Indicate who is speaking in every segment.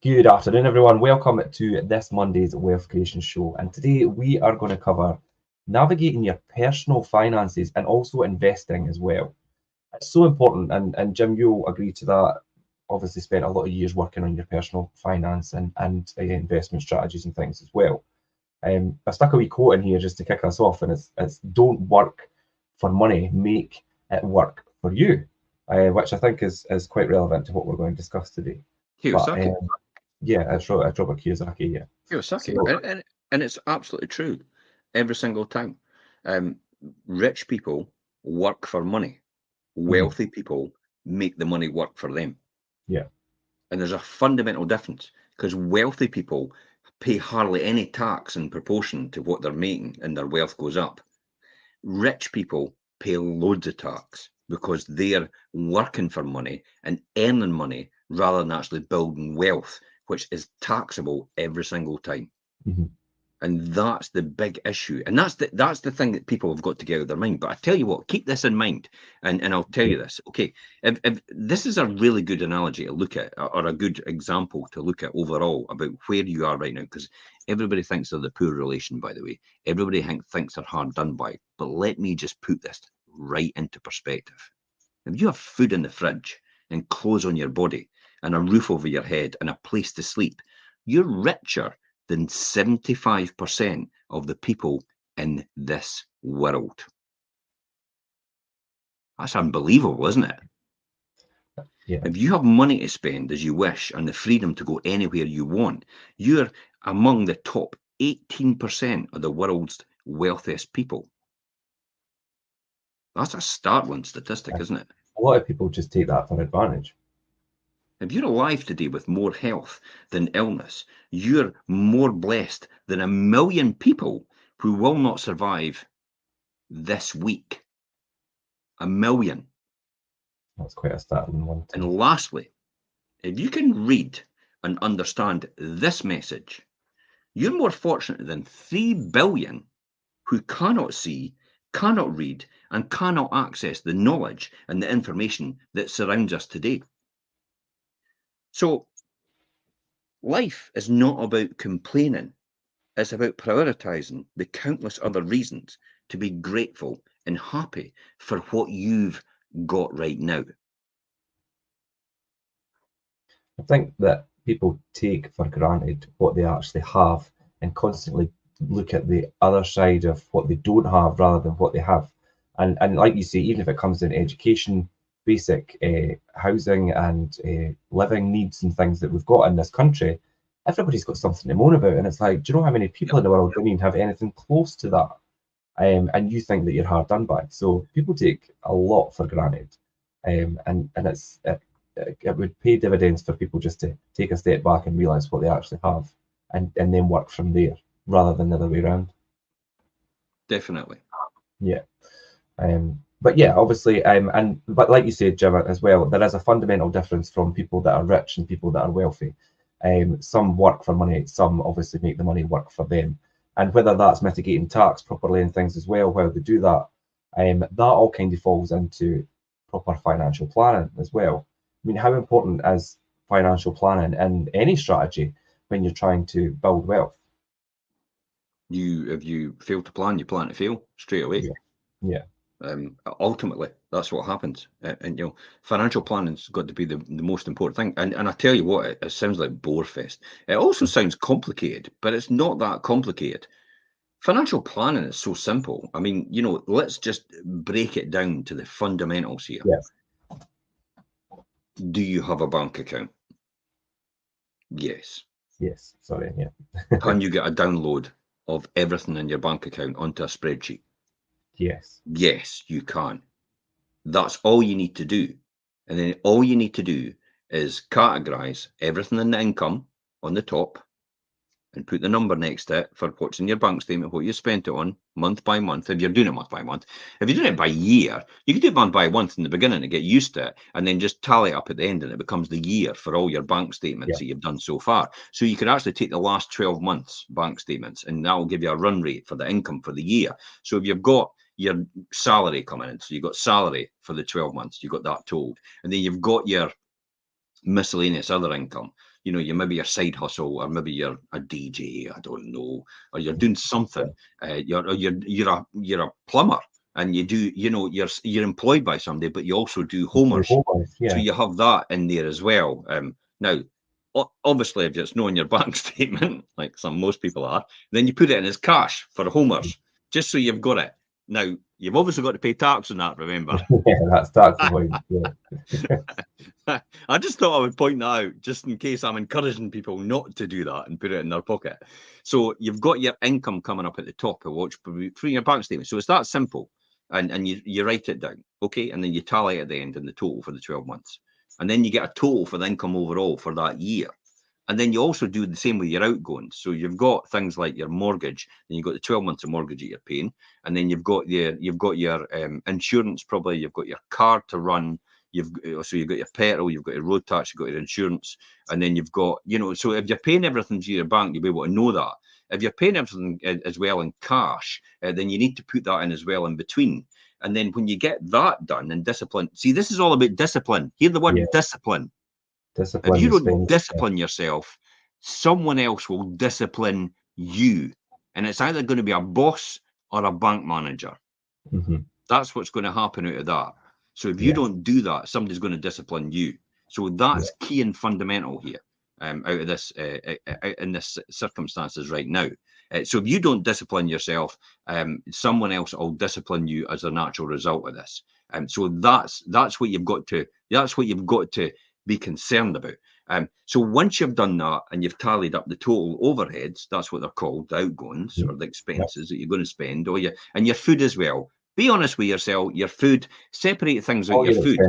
Speaker 1: Good afternoon, everyone. Welcome to this Monday's Wealth Creation Show. And today we are going to cover navigating your personal finances and also investing as well. It's so important, and Jim, you'll agree to that. Obviously, spent a lot of years working on your personal finance and investment strategies and things as well. I stuck a wee quote in here just to kick us off, and it's don't work for money, make it work for you, which I think is quite relevant to what we're going to discuss today. But
Speaker 2: Kiyosaki.
Speaker 1: yeah, it's Robert Kiyosaki. Yeah.
Speaker 2: Kiyosaki.
Speaker 1: So
Speaker 2: And it's absolutely true every single time. Um, Rich people work for money.
Speaker 1: mhm,
Speaker 2: Wealthy people make the money work for them.
Speaker 1: yeah,
Speaker 2: And there's a fundamental difference because wealthy people pay hardly any tax in proportion to what they're making and their wealth goes up. Rich people pay loads of tax because they're working for money and earning money rather than actually building wealth, which is taxable every single time.
Speaker 1: mhm,
Speaker 2: And that's the big issue. And that's the thing that people have got to get out of their mind. But I tell you what, keep this in mind. And I'll tell
Speaker 1: yeah,
Speaker 2: you this. Okay. If this is a really good analogy to look at, or a good example to look at overall about where you are right now, because everybody thinks they're the poor relation, by the way. Everybody thinks they're hard done by. But let me just put this right into perspective. If you have food in the fridge and clothes on your body and a roof over your head and a place to sleep, you're richer than 75% of the people in this world. That's unbelievable, isn't it?
Speaker 1: yeah.
Speaker 2: If you have money to spend as you wish and the freedom to go anywhere you want, you're among the top 18% of the world's wealthiest people. That's a startling statistic, isn't it?
Speaker 1: A lot of people just take that for advantage.
Speaker 2: If you're alive today with more health than illness, you're more blessed than 1 million people who will not survive this week. 1 million.
Speaker 1: That's quite a startling one
Speaker 2: And
Speaker 1: to.
Speaker 2: lastly, if you can read and understand this message, you're more fortunate than 3 billion who cannot see, cannot read, and cannot access the knowledge and the information that surrounds us today. So, life is not about complaining, it's about prioritizing the countless other reasons to be grateful and happy for what you've got right now.
Speaker 1: I think that people take for granted what they actually have and constantly look at the other side of what they don't have rather than what they have. And like you say, even if it comes in education, basic housing and living needs and things that we've got in this country, everybody's got something to moan about. And it's like, do you know how many people
Speaker 2: Yep.
Speaker 1: in the world don't even have anything close to that? And you think that you're hard done by. So people take a lot for granted, and it would pay dividends for people just to take a step back and realize what they actually have, and then work from there rather than the other way around.
Speaker 2: Definitely.
Speaker 1: Yeah. But yeah, obviously, but like you said, Jim, as well, there is a fundamental difference from people that are rich and people that are wealthy. Some work for money, some obviously make the money work for them, and whether that's mitigating tax properly and things as well, while they do that, that all kind of falls into proper financial planning as well. I mean, how important is financial planning in any strategy when you're trying to build wealth?
Speaker 2: If you fail to plan, you plan to fail straight away.
Speaker 1: Yeah, yeah,
Speaker 2: Ultimately, that's what happens. And financial planning's got to be the most important thing. And I tell you what, it sounds like bore fest. It also sounds complicated, but it's not that complicated. Financial planning is so simple. I mean, let's just break it down to the fundamentals here.
Speaker 1: yes,
Speaker 2: Do you have a bank account? Yes.
Speaker 1: yes. Sorry, yeah,
Speaker 2: Can you get a download of everything in your bank account onto a spreadsheet?
Speaker 1: yes,
Speaker 2: Yes, you can. That's all you need to do. And then all you need to do is categorize everything in the income on the top and put the number next to it for what's in your bank statement, what you spent it on month by month. If you're doing it month by month, if you're doing it by year, you can do it month by month in the beginning to get used to it, and then just tally it up at the end, and it becomes the year for all your bank statements
Speaker 1: yeah,
Speaker 2: that you've done so far. So you can actually take the last 12 months bank statements, and that will give you a run rate for the income for the year. So if you've got your salary coming in, so you've got salary for the 12 months, you've got that told, and then you've got your miscellaneous other income. You know, you maybe your side hustle, or maybe you're a DJ, I don't know, or you're doing something. You're a plumber, and you do, you know, you're employed by somebody, but you also do homers. So you have that in there as well. Now, obviously, if it's not on your bank statement, like most people are, then you put it in as cash for homers, just so you've got it. Now, you've obviously got to pay tax on that, remember?
Speaker 1: Yeah, that's tax avoidance. Yeah.
Speaker 2: I just thought I would point that out, just in case I'm encouraging people not to do that and put it in their pocket. So you've got your income coming up at the top of watch through your bank statement. So it's that simple. And you write it down, okay? And then you tally at the end in the total for the 12 months. And then you get a total for the income overall for that year. And then you also do the same with your outgoings. So you've got things like your mortgage, and you've got the 12 months of mortgage that you're paying, and then you've got your insurance, probably you've got your car to run, so you've got your petrol, you've got your road tax, you've got your insurance, and then you've got, you know, so if you're paying everything to your bank, you'll be able to know that. If you're paying everything as well in cash, then you need to put that in as well in between. And then when you get that done and discipline, see, this is all about discipline. Hear the word discipline.
Speaker 1: Discipline.
Speaker 2: If you don't discipline yourself, someone else will discipline you. And it's either going to be a boss or a bank manager. That's what's going to happen out of that. So if you don't do that, somebody's going to discipline you. So that's key and fundamental here, out of this, in this circumstances right now. So if you don't discipline yourself, someone else will discipline you as a natural result of this. So that's what you've got to be concerned about. So once you've done that and you've tallied up the total overheads, that's what they're called, the outgoings or the expenses that you're going to spend, and your food as well. Be honest with yourself. Your food, separate things out. Your food.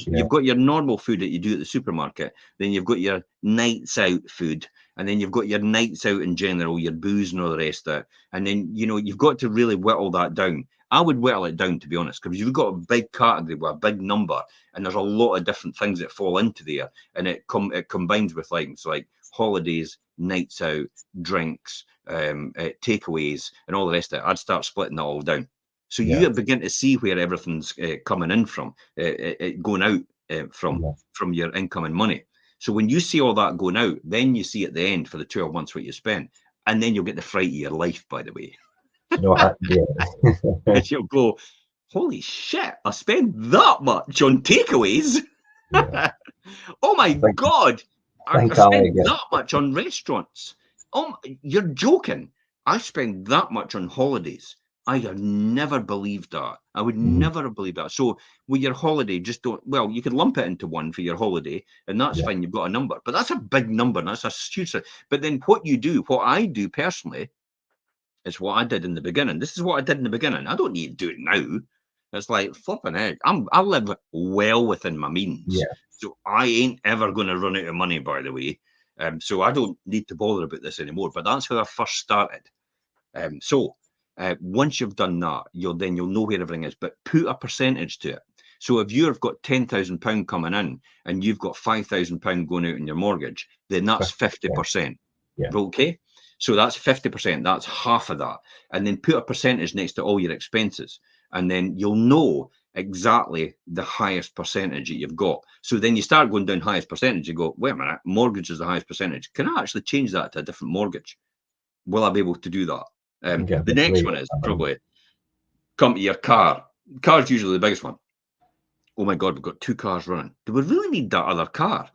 Speaker 2: You've got your normal food that you do at the supermarket. Then you've got your nights out food, and then you've got your nights out in general, your booze and all the rest of it. And then, you know, you've got to really whittle that down. I would whittle it down, to be honest, because you've got a big category with a big number, and there's a lot of different things that fall into there, and it combines with things like holidays, nights out, drinks, takeaways, and all the rest of it. I'd start splitting that all down. So you begin to see where everything's coming in from, going out from your income and money. So when you see all that going out, then you see at the end for the 12 months what you spent, and then you'll get the fright of your life, by the way. And you'll go, holy shit, I spent that much on takeaways. Oh my God, I spent that much on restaurants. Oh, you're joking. I spent that much on holidays. I have never believed that. I would never have believed that. So with your holiday, just don't, well, you could lump it into one for your holiday, and that's fine. You've got a number, but that's a big number. That's a huge. But then what I do personally, is what I did in the beginning. This is what I did in the beginning. I don't need to do it now. It's like flipping heck. I live well within my means. So I ain't ever going to run out of money, by the way. So I don't need to bother about this anymore. But that's how I first started. Once you've done that, you'll know where everything is, but put a percentage to it. So if you've got £10,000 coming in and you've got £5,000 going out in your mortgage, then that's 50%. Okay? So that's 50%. That's half of that. And then put a percentage next to all your expenses. And then you'll know exactly the highest percentage that you've got. So then you start going down highest percentage. You go, wait a minute, mortgage is the highest percentage. Can I actually change that to a different mortgage? Will I be able to do that? The next one is probably come to your car. Car's usually the biggest one. Oh my God, we've got 2 cars running. Do we really need that other car?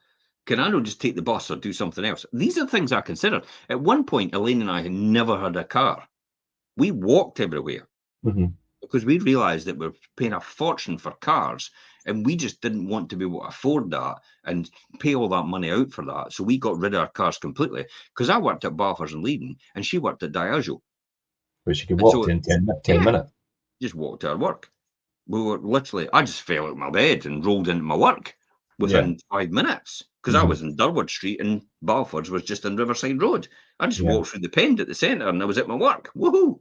Speaker 2: Can I not just take the bus or do something else? These are things I considered. At one point, Elaine and I had never had a car. We walked everywhere because we realized that we're paying a fortune for cars, and we just didn't want to be able to afford that and pay all that money out for that. So we got rid of our cars completely, because I worked at Balfours and Leiden and she worked at Diageo.
Speaker 1: Which you could walk to in 10 minutes.
Speaker 2: Just walked to our work. We were literally, I just fell out of my bed and rolled into my work within 5 minutes, because I was in Durwood Street and Balfours was just in Riverside Road. I just walked through the Pend at the centre and I was at my work. Woohoo!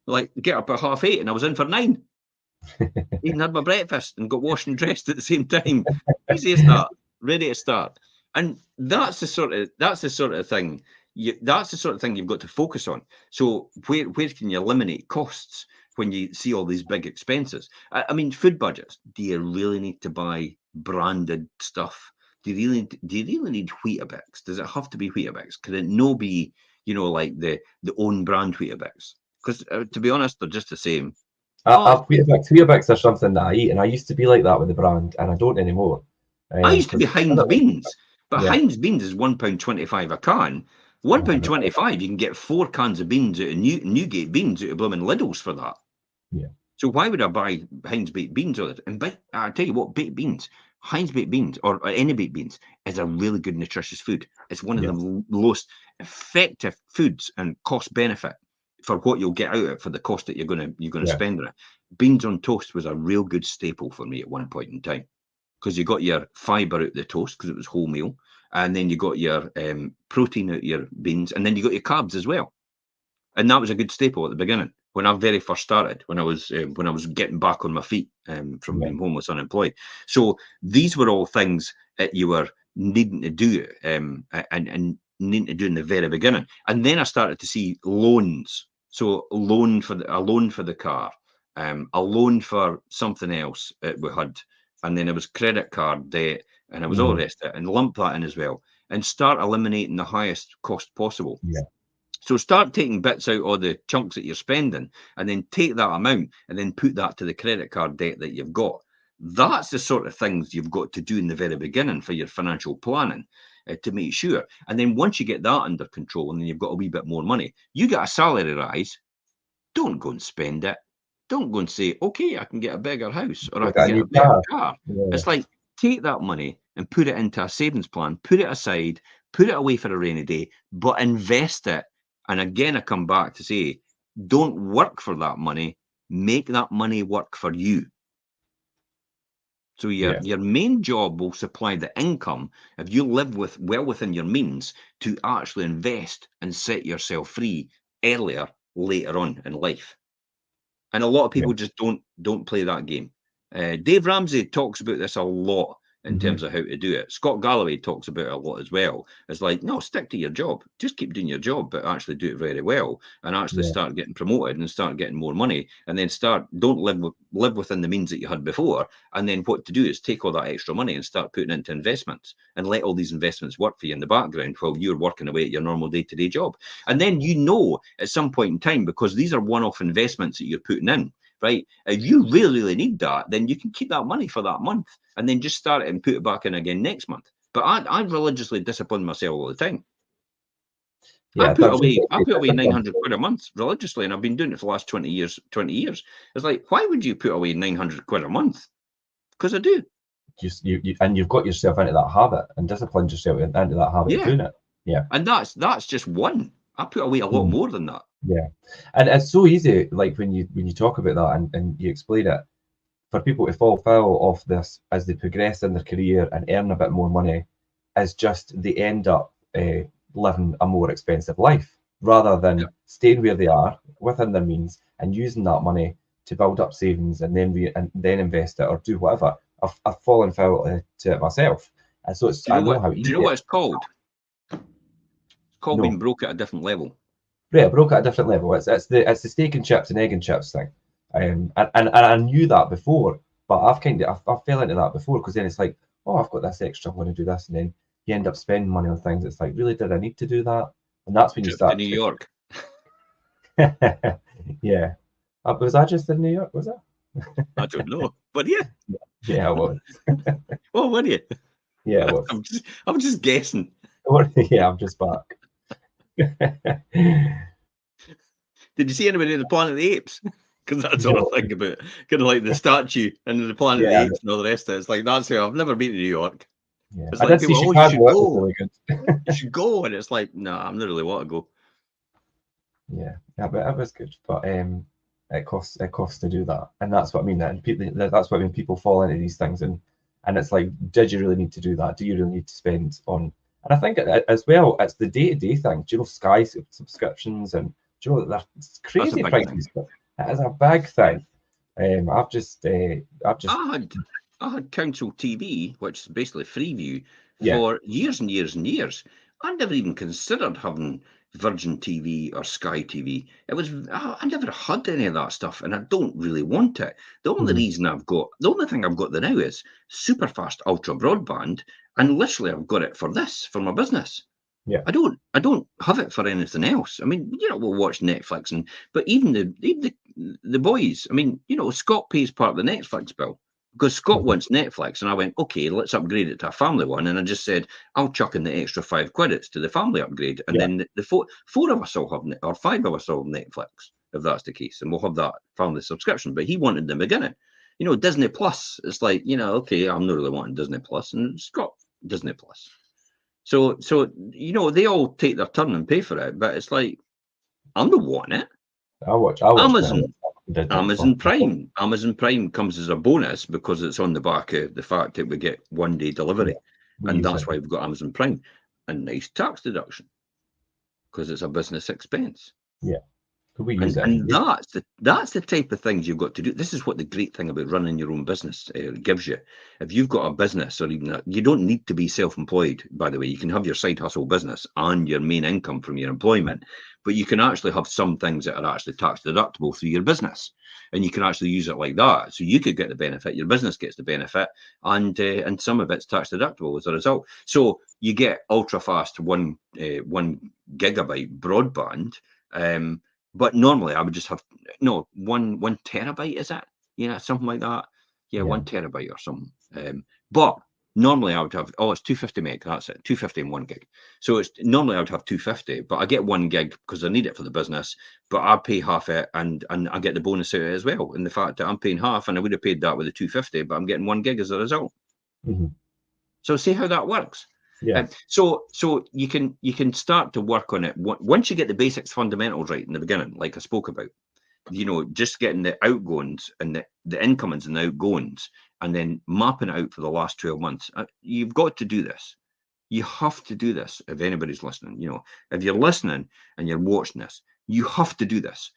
Speaker 2: Like, get up at 8:30 and I was in for 9. Even had my breakfast and got washed and dressed at the same time. Easy as that. Ready to start. And that's the sort of thing. That's the sort of thing you've got to focus on. So where can you eliminate costs when you see all these big expenses? I mean, food budgets. Do you really need to buy branded stuff? do you really need Weetabix? Does it have to be Weetabix? Could it no be, like the own brand Weetabix? Because to be honest, they're just the same.
Speaker 1: Weetabix are something that I eat, and I used to be like that with the brand, and I don't anymore.
Speaker 2: I used to be
Speaker 1: 'Cause
Speaker 2: Heinz beans, but
Speaker 1: yeah,
Speaker 2: Heinz beans is £1.25 a can. £1.25, you can get 4 cans of beans out of Newgate beans out of blooming Lidl's for that.
Speaker 1: yeah,
Speaker 2: So why would I buy Heinz baked beans with it? And I tell you what, baked beans, Heinz baked beans or any baked beans is a really good nutritious food. It's one of
Speaker 1: yeah,
Speaker 2: the most effective foods and cost benefit for what you'll get out of it for the cost that you're gonna
Speaker 1: yeah,
Speaker 2: spend on it. Beans on toast was a real good staple for me at one point in time, because you got your fibre out of the toast because it was wholemeal, and then you got your protein out of your beans, and then you got your carbs as well. And that was a good staple at the beginning when I very first started, when I was getting back on my feet from
Speaker 1: yeah,
Speaker 2: being homeless, unemployed. So these were all things that you were needing to do and needing to do in the very beginning. And then I started to see loans. So a loan for the car, a loan for something else that we had, and then it was credit card debt, and it was all the rest of it, and lump that in as well, and start eliminating the highest cost possible.
Speaker 1: yeah,
Speaker 2: So start taking bits out of the chunks that you're spending, and then take that amount and then put that to the credit card debt that you've got. That's the sort of things you've got to do in the very beginning for your financial planning to make sure. And then once you get that under control, and then you've got a wee bit more money, you get a salary rise. Don't go and spend it. Don't go and say, okay, I can get a bigger house or I can
Speaker 1: a
Speaker 2: get
Speaker 1: new
Speaker 2: a better
Speaker 1: car.
Speaker 2: car.
Speaker 1: Yeah,
Speaker 2: It's like, take that money and put it into a savings plan, put it aside, put it away for a rainy day, but invest it. And again, I come back to say, don't work for that money, make that money work for you. So
Speaker 1: yeah,
Speaker 2: your main job will supply the income if you live well within your means to actually invest and set yourself free earlier, later on in life. And a lot of
Speaker 1: yeah.
Speaker 2: people just don't play that game. Dave Ramsey talks about this a lot in
Speaker 1: Mhm.
Speaker 2: terms of how to do it. Scott Galloway talks about it a lot as well. It's like, no, stick to your job. Just keep doing your job, but actually do it very well, and actually
Speaker 1: Yeah,
Speaker 2: start getting promoted and start getting more money, and then don't live within the means that you had before. And then what to do is take all that extra money and start putting into investments and let all these investments work for you in the background while you're working away at your normal day-to-day job. And then at some point in time, because these are one-off investments that you're putting in, right? If you really, really need that, then you can keep that money for that month and then just start it and put it back in again next month. But I religiously discipline myself all the time.
Speaker 1: yeah.
Speaker 2: I put away 900 quid a month religiously, and I've been doing it for the last 20 years. It's like, why would you put away 900 quid a month? Because I do.
Speaker 1: And you've got yourself into that habit and disciplined yourself into that habit of
Speaker 2: Yeah.
Speaker 1: doing it. Yeah.
Speaker 2: And that's just one. I put away a lot more than that.
Speaker 1: Yeah. And it's so easy, like when you talk about that and you explain it, for people to fall foul of this as they progress in their career and earn a bit more money, is just they end up living a more expensive life rather than staying where they are within their means and using that money to build up savings and then invest it or do whatever. I've fallen foul to it myself, and so it's I know how
Speaker 2: Do
Speaker 1: easy
Speaker 2: you know what it's called? It's called being
Speaker 1: no,
Speaker 2: broke at a different level.
Speaker 1: yeah, broke at a different level. It's the steak and chips and egg and chips thing, and I knew that before, but I fell into that before because then it's like, oh, I've got this extra, I'm going to do this, and then you end up spending money on things. It's like, really, did I need to do that? And that's when you
Speaker 2: Trip to
Speaker 1: start
Speaker 2: New York.
Speaker 1: yeah. Was I just in New York? Was it?
Speaker 2: I don't know, but yeah.
Speaker 1: Yeah, I was.
Speaker 2: Well, were you?
Speaker 1: Yeah, I was.
Speaker 2: I'm just guessing.
Speaker 1: Yeah, I'm just back.
Speaker 2: Did you see anybody in the Planet of the Apes? Because that's all I think about. Kind of like the statue and the Planet of the
Speaker 1: Yeah,
Speaker 2: Apes and all the rest of it. It's like, that's how I've never been to New York.
Speaker 1: yeah.
Speaker 2: It's
Speaker 1: I
Speaker 2: like
Speaker 1: did see
Speaker 2: people, oh, you should
Speaker 1: Chicago. That was
Speaker 2: go.
Speaker 1: really good.
Speaker 2: You should go. And it's like, no, I'm not really want to go.
Speaker 1: Yeah, but it was good. But it costs to do that, and that's what I mean. And people, that's what I mean. People fall into these things, and it's like, did you really need to do that? Do you really need to spend on? And I think as well, it's the day-to-day thing. Do you know Sky subscriptions and do you know that's crazy prices? It is a big thing. I've just
Speaker 2: I had Council TV, which is basically Freeview,
Speaker 1: yeah.
Speaker 2: for years and years and years. I never even considered having Virgin TV or Sky TV. I never had any of that stuff, and I don't really want it. The only thing I've got there now is super fast ultra broadband, And literally, I've got it for this, for my business.
Speaker 1: Yeah.
Speaker 2: I don't have it for anything else. I mean, we'll watch Netflix, but even the boys. I mean, Scott pays part of the Netflix bill because Scott wants Netflix, and I went, okay, let's upgrade it to a family one, and I just said I'll chuck in the extra £5 it's to the family upgrade, and then the four of us will have, or five of us will have Netflix if that's the case, and we'll have that family subscription. But he wanted the beginning, Disney Plus. It's like, okay, I'm not really wanting Disney Plus, and Scott Disney Plus. So they all take their turn and pay for it, but it's like, I'm not wanting it.
Speaker 1: I watch
Speaker 2: Amazon Prime comes as a bonus because it's on the back of the fact that we get 1-day delivery, and that's why we've got Amazon Prime. A nice tax deduction because it's a business expense.
Speaker 1: Yeah. We use
Speaker 2: and that's the type of things you've got to do. This is what the great thing about running your own business gives you. If you've got a business, or even you don't need to be self-employed, by the way. You can have your side hustle business and your main income from your employment, but you can actually have some things that are actually tax deductible through your business, and you can actually use it like that. So you could get the benefit, your business gets the benefit, and some of it's tax deductible as a result. So you get ultra fast 1 gigabit broadband. But normally I would just have 1 terabyte, is it? Yeah, something like that. Yeah, 1 terabyte or something. But normally I would have, it's 250 meg, that's it, 250 and 1 gig. So it's normally I would have 250, but I get 1 gig because I need it for the business, but I pay half it and I get the bonus out of it as well. And the fact that I'm paying half, and I would have paid that with the 250, but I'm getting 1 gig as a result. So see how that works.
Speaker 1: Yeah.
Speaker 2: So you can start to work on it once you get the basics, fundamentals right in the beginning, like I spoke about. Just getting the outgoings and the incomings and the outgoings, and then mapping it out for the last 12 months. You've got to do this. You have to do this. If anybody's listening, if you're listening and you're watching this, you have to do this.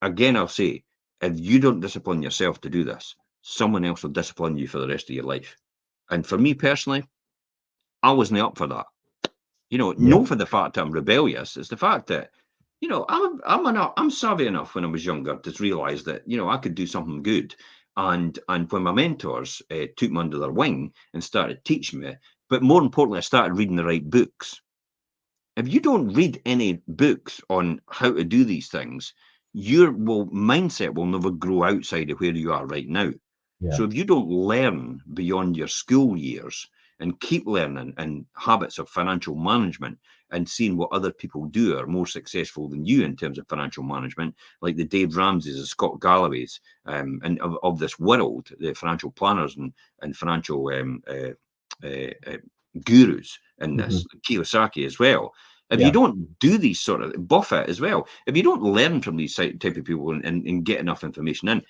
Speaker 2: Again, I'll say, if you don't discipline yourself to do this, someone else will discipline you for the rest of your life. And for me personally, I wasn't up for that. Not for the fact that I'm rebellious. It's the fact that, I'm savvy enough when I was younger to realise that, I could do something good. And when my mentors took me under their wing and started teaching me, but more importantly, I started reading the right books. If you don't read any books on how to do these things, your mindset will never grow outside of where you are right now. So if you don't learn beyond your school years and keep learning and habits of financial management and seeing what other people do are more successful than you in terms of financial management, like the Dave Ramsey's, the Scott Galloway's, and of this world, the financial planners and financial gurus in this, Kiyosaki as well. If you don't do these sort of, Buffett as well, if you don't learn from these type of people and get enough information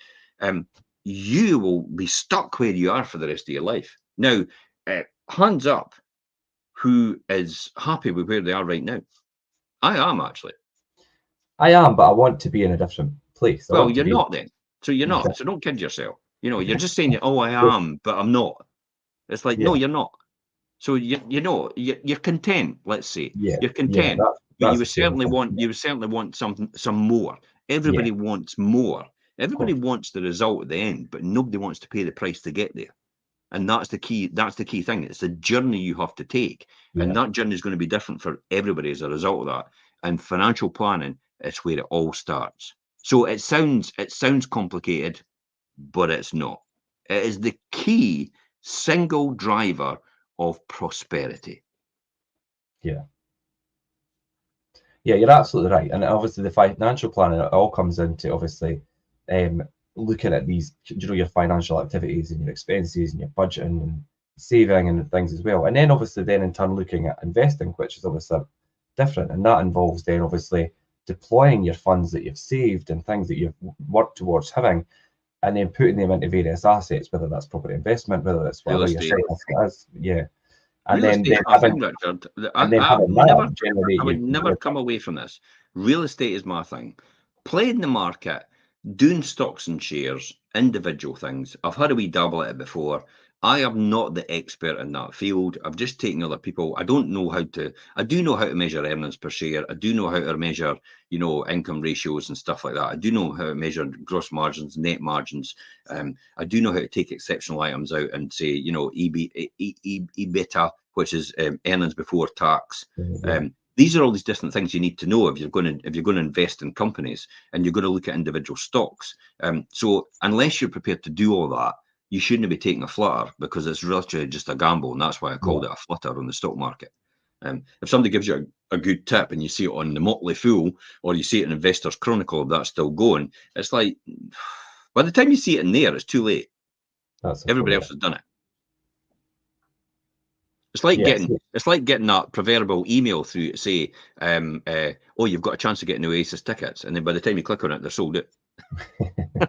Speaker 2: in, you will be stuck where you are for the rest of your life. Now, hands up, who is happy with where they are right now? I am, actually.
Speaker 1: I am, but I want to be in a different place.
Speaker 2: Well, you're not then. So you're not. So don't kid yourself. You're just saying, I am, but I'm not. It's like, no, you're not. So you're content. Let's say you're content, but you would certainly want some more. Everybody wants more. Everybody wants the result at the end, but nobody wants to pay the price to get there. And that's the key. That's the key thing. It's a journey you have to take, and that journey is going to be different for everybody as a result of that. And financial planning is where it all starts. So it sounds complicated, but it's not. It is the key single driver of prosperity.
Speaker 1: Yeah, you're absolutely right. And obviously the financial planning, it all comes into obviously looking at these, your financial activities and your expenses and your budgeting and saving and things as well. And then obviously then in turn looking at investing, which is obviously different. And that involves then obviously deploying your funds that you've saved and things that you've worked towards having, and then putting them into various assets, whether that's property investment, whether that's whatever your side is. And
Speaker 2: real
Speaker 1: then
Speaker 2: estate,
Speaker 1: having,
Speaker 2: Richard.
Speaker 1: I
Speaker 2: would never come away from this. Real estate is my thing. Playing the market, doing stocks and shares, individual things. I've had a wee dabble at it before. I am not the expert in that field. I've just taken other people. I do know how to measure earnings per share. I do know how to measure, income ratios and stuff like that. I do know how to measure gross margins, net margins. I do know how to take exceptional items out and say, EBITDA which is earnings before tax.
Speaker 1: Yeah.
Speaker 2: These are all these different things you need to know if you're going to invest in companies and you're going to look at individual stocks. So unless you're prepared to do all that, you shouldn't be taking a flutter, because it's literally just a gamble, and that's why I called it a flutter on the stock market. If somebody gives you a good tip and you see it on the Motley Fool, or you see it in Investors Chronicle, if that's still going, it's like, by the time you see it in there, it's too late. Everybody else has done it. It's like getting that proverbial email through to say, "Oh, you've got a chance of getting Oasis tickets," and then by the time you click on it, they're sold out.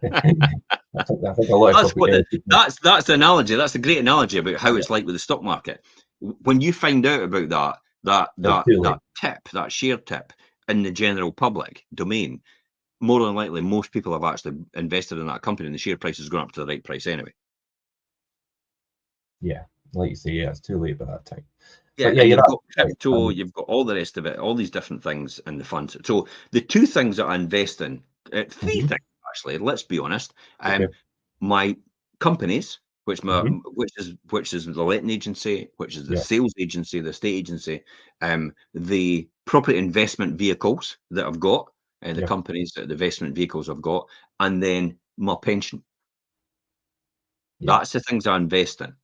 Speaker 1: I think a lot of
Speaker 2: that's the analogy. That's a great analogy about how it's like with the stock market. When you find out about that share tip in the general public domain, more than likely most people have actually invested in that company, and the share price has gone up to the right price anyway.
Speaker 1: Yeah, like you say, it's too late by that time.
Speaker 2: Yeah,
Speaker 1: but
Speaker 2: you've got crypto, you've got all the rest of it, all these different things in the funds. So the two things that I invest in, three things actually. Let's be honest. My companies, which is the letting agency, which is the sales agency, the estate agency, the property investment vehicles that I've got, the companies, the investment vehicles I've got, and then my pension. That's the things I invest in.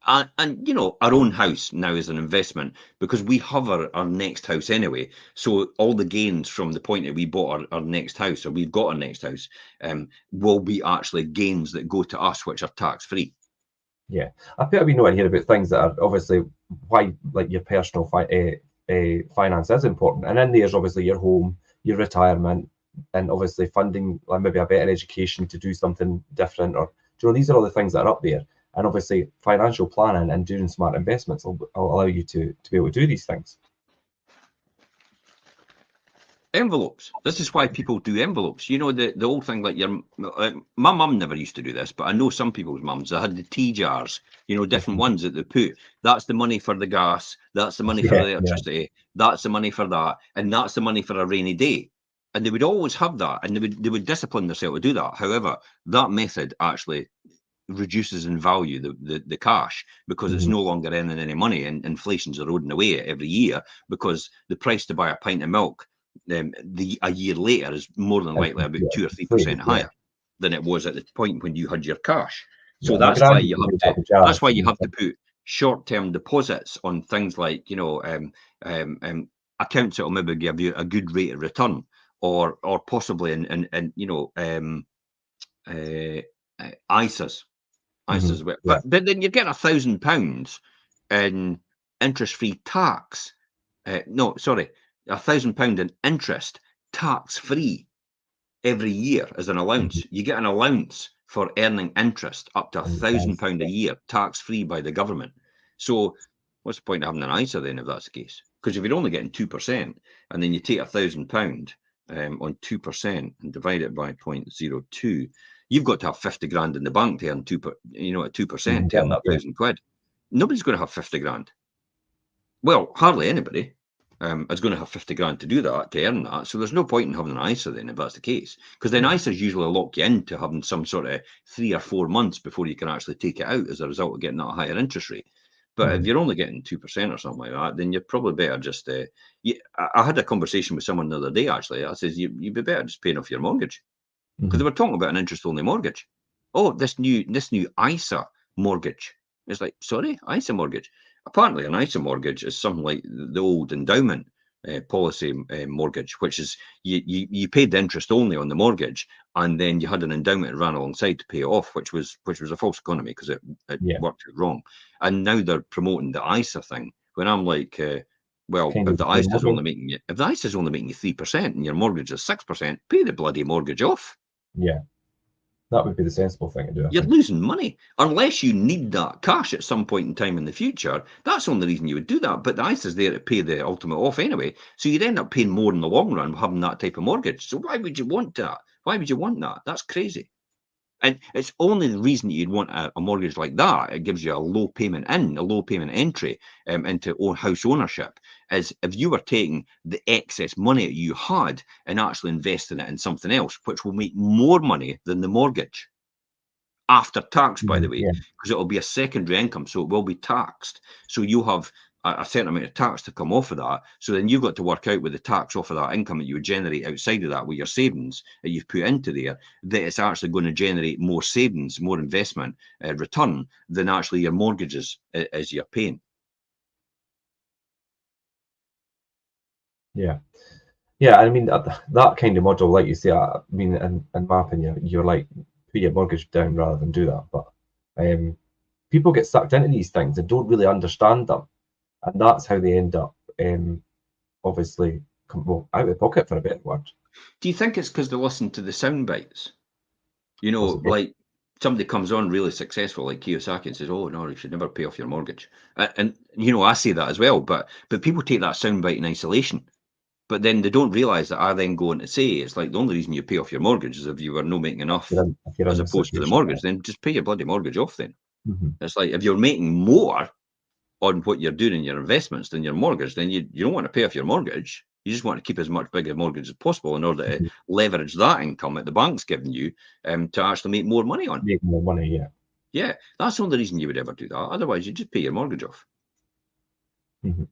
Speaker 2: And you know, our own house now is an investment, because we have our next house anyway. So all the gains from the point that we bought our next house, or we've got our next house, will be actually gains that go to us, which are tax free.
Speaker 1: Yeah, I put a wee note in here about things that are obviously why, like, your personal finance is important, and in there's obviously your home, your retirement, and obviously funding, like maybe a better education to do something different, or these are all the things that are up there. And obviously, financial planning and doing smart investments will allow you to be able to do these things.
Speaker 2: Envelopes. This is why people do envelopes. You know, the old thing, like my mum never used to do this, but I know some people's mums, they had the tea jars, you know, different ones that they put. That's the money for the gas. That's the money for the electricity. That's the money for that. And that's the money for a rainy day. And they would always have that, and they would discipline themselves to do that. However, that method actually reduces in value the cash, because it's no longer earning any money, and inflation's eroding away every year, because the price to buy a pint of milk a year later is more than likely about 2 or 3% higher than it was at the point when you had your cash. So that's why you have to put short-term deposits on things like, you know, accounts that will maybe give you a good rate of return, or possibly in you know, ISAs. But then you're getting £1,000 in interest-free tax. No, sorry, £1,000 in interest tax-free every year as an allowance. You get an allowance for earning interest up to £1,000 a year tax-free by the government. So what's the point of having an ISA then, if that's the case? Because if you're only getting 2%, and then you take £1,000 on 2% and divide it by 0.02, you've got to have 50 grand in the bank to earn at 2% to earn that £1,000. Nobody's going to have 50 grand. Well, hardly anybody is going to have 50 grand to do that, to earn that. So there's no point in having an ISA then, if that's the case, because then ISAs usually lock you into having some sort of 3 or 4 months before you can actually take it out as a result of getting that higher interest rate. But if you're only getting 2% or something like that, then you're probably better just. I had a conversation with someone the other day, actually. I says, you'd be better just paying off your mortgage, because they were talking about an interest-only mortgage. Oh, this new ISA mortgage. It's like, sorry, ISA mortgage. Apparently, an ISA mortgage is something like the old endowment policy mortgage, which is you paid the interest only on the mortgage, and then you had an endowment that ran alongside to pay it off, which was a false economy, because it worked out wrong. And now they're promoting the ISA thing. When I'm like, well, if the ISA is only making you 3% and your mortgage is 6%, pay the bloody mortgage off.
Speaker 1: Yeah. That would be the sensible thing to do.
Speaker 2: You're losing money. Unless you need that cash at some point in time in the future, that's the only reason you would do that. But the ISA's there to pay the ultimate off anyway. So you'd end up paying more in the long run having that type of mortgage. So why would you want that? Why would you want that? That's crazy. And it's only the reason you'd want a mortgage like that. It gives you a low payment entry into house ownership, is if you were taking the excess money that you had and actually investing it in something else, which will make more money than the mortgage. after tax, by the way,
Speaker 1: Yeah.
Speaker 2: because it'll be a secondary income, so it will be taxed. So you'll have a certain amount of tax to come off of that. So then you've got to work out with the tax off of that income that you would generate outside of that with your savings that you've put into there, that it's actually going to generate more savings, more investment return than actually your mortgages as you're paying.
Speaker 1: Yeah. Yeah, I mean that kind of model, like you say, I mean, in my opinion, you're like put your mortgage down rather than do that. But people get sucked into these things and don't really understand them, and that's how they end up obviously out of pocket, for a better word.
Speaker 2: Do you think it's because they listen to the sound bites? You know,
Speaker 1: Possibly.
Speaker 2: like somebody comes on really successful, like Kiyosaki, and says, "Oh no, you should never pay off your mortgage." And you know, I say that as well. But people take that soundbite in isolation. But then they don't realise that I then go on to say it's like the only reason you pay off your mortgage is if you were not making enough
Speaker 1: If you're in
Speaker 2: as
Speaker 1: the
Speaker 2: opposed to the
Speaker 1: situation.
Speaker 2: mortgage. Then just pay your bloody mortgage off. Then
Speaker 1: Mhm.
Speaker 2: it's like if you're making more on what you're doing in your investments than your mortgage, then you don't want to pay off your mortgage. You just want to keep as much big a mortgage as possible in order to
Speaker 1: Mhm.
Speaker 2: leverage that income that the bank's giving you to actually make more money on.
Speaker 1: Make more money, yeah.
Speaker 2: Yeah, that's the only reason you would ever do that. Otherwise, you just pay your mortgage off.
Speaker 1: Mhm.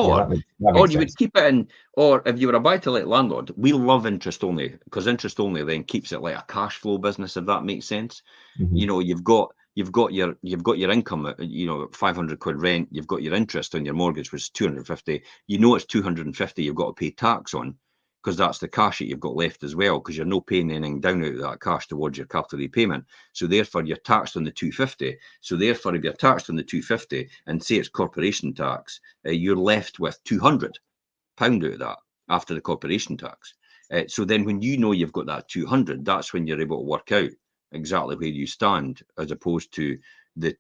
Speaker 1: Yeah,
Speaker 2: Or
Speaker 1: that
Speaker 2: or
Speaker 1: makes
Speaker 2: you would
Speaker 1: sense.
Speaker 2: keep it in, or if you were a buy-to-let landlord, we love interest only because interest only then keeps it like a cash flow business, if that makes sense.
Speaker 1: Mhm.
Speaker 2: You know, you've got your income at, 500 quid rent, you've got your interest on your mortgage, which is 250. You know it's 250 you've got to pay tax on because that's the cash that you've got left as well, because you're not paying anything down out of that cash towards your capital repayment. So therefore you're taxed on the 250. So therefore, if you're taxed on the 250 and say it's corporation tax, you're left with £200 out of that after the corporation tax. So then when you know you've got that 200, that's when you're able to work out exactly where you stand, as opposed to do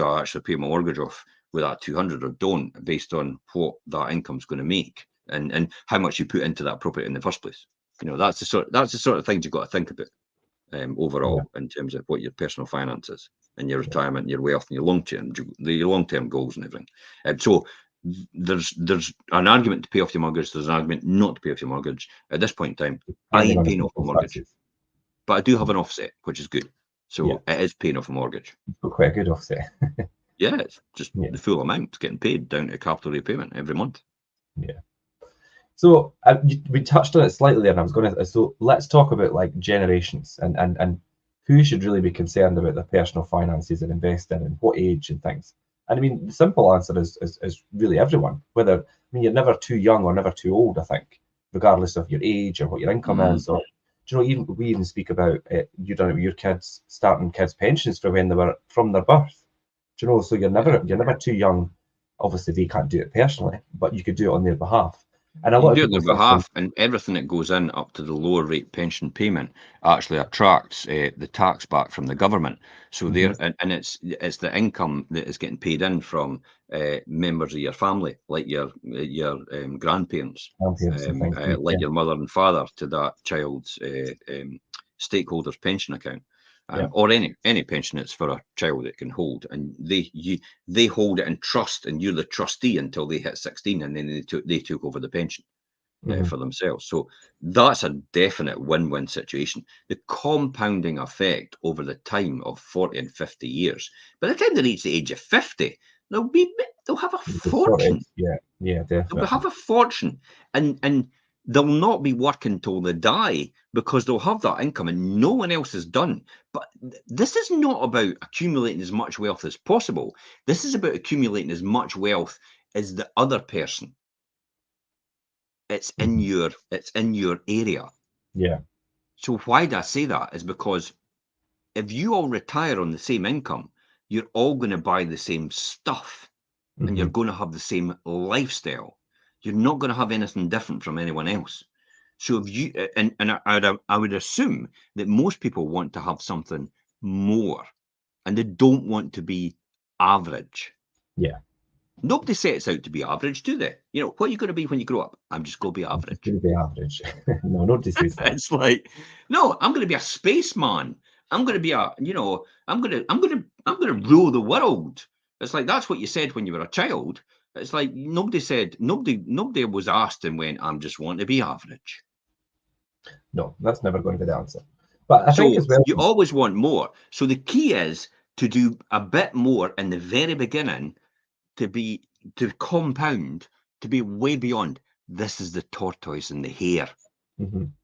Speaker 2: I actually pay my mortgage off with that 200 or don't, based on what that income's going to make and how much you put into that property in the first place. That's the sort of things you've got to think about
Speaker 1: Yeah.
Speaker 2: overall in terms of what your personal finances and your retirement and your wealth and your long-term goals and everything. So there's an argument to pay off your mortgage. There's an argument not to pay off your mortgage. At this point in time, I
Speaker 1: Depending
Speaker 2: ain't
Speaker 1: on the
Speaker 2: paying off my mortgage,
Speaker 1: circumstances.
Speaker 2: but I do have an offset, which is good.
Speaker 1: Yeah,
Speaker 2: So it is paying off a mortgage.
Speaker 1: it's got quite a good offset.
Speaker 2: Yeah, it's just
Speaker 1: Yeah,
Speaker 2: the full amount getting paid down to capital repayment every month.
Speaker 1: yeah. So we touched on it slightly there, and I was going to. So let's talk about like generations and who should really be concerned about their personal finances and investing, and what age and things. And I mean, the simple answer is really everyone. Whether, I mean, you're never too young or never too old. I think, regardless of your age or what your income is, or do you know, even we even speak about you know, your kids starting kids pensions for when they were from their birth. Do you know? So you're never too young. Obviously, they can't do it personally, but you could do it on their behalf. And a
Speaker 2: You
Speaker 1: lot
Speaker 2: can
Speaker 1: of
Speaker 2: do it on
Speaker 1: people
Speaker 2: their
Speaker 1: think, well,
Speaker 2: behalf, and everything that goes in up to the lower rate pension payment actually attracts the tax back from the government. So
Speaker 1: mhm,
Speaker 2: there, and it's the income that is getting paid in from members of your family, like your grandparents,
Speaker 1: grandparents and things,
Speaker 2: like
Speaker 1: yeah,
Speaker 2: your mother and father, to that child's stakeholders pension account.
Speaker 1: yeah,
Speaker 2: Or any pension that's for a child that can hold, and they hold it in trust, and you're the trustee until they hit 16, and then they took over the pension
Speaker 1: mhm,
Speaker 2: for themselves. So that's a definite win-win situation. The compounding effect over the time of 40 and 50 years. By the time they reach the age of 50, they'll have a
Speaker 1: you could sort it,
Speaker 2: fortune.
Speaker 1: yeah,
Speaker 2: They'll
Speaker 1: definitely,
Speaker 2: have a fortune, and they'll not be working till they die because they'll have that income and no one else has done. But this is not about accumulating as much wealth as possible. This is about accumulating as much wealth as the other person.
Speaker 1: mhm,
Speaker 2: It's in your area.
Speaker 1: yeah,
Speaker 2: So why do I say that? Is because if you all retire on the same income, you're all going to buy the same stuff and you're
Speaker 1: mhm,
Speaker 2: going to have the same lifestyle. You're not going to have anything different from anyone else. So if you and I would assume that most people want to have something more, and they don't want to be average.
Speaker 1: yeah.
Speaker 2: Nobody sets out to be average, do they? What are you going to be when you grow up? I'm just going to be
Speaker 1: It's just
Speaker 2: average.
Speaker 1: going to be average. No, nobody says that.
Speaker 2: It's like, no, I'm going to be a spaceman. I'm going to be I'm going to rule the world. It's like that's what you said when you were a child. It's like nobody was asked and went, I'm just wanting to be average.
Speaker 1: No, that's never going to be the answer. But I think
Speaker 2: So
Speaker 1: as well,
Speaker 2: you always want more. So the key is to do a bit more in the very beginning to compound, to be way beyond. This is the tortoise and the hare,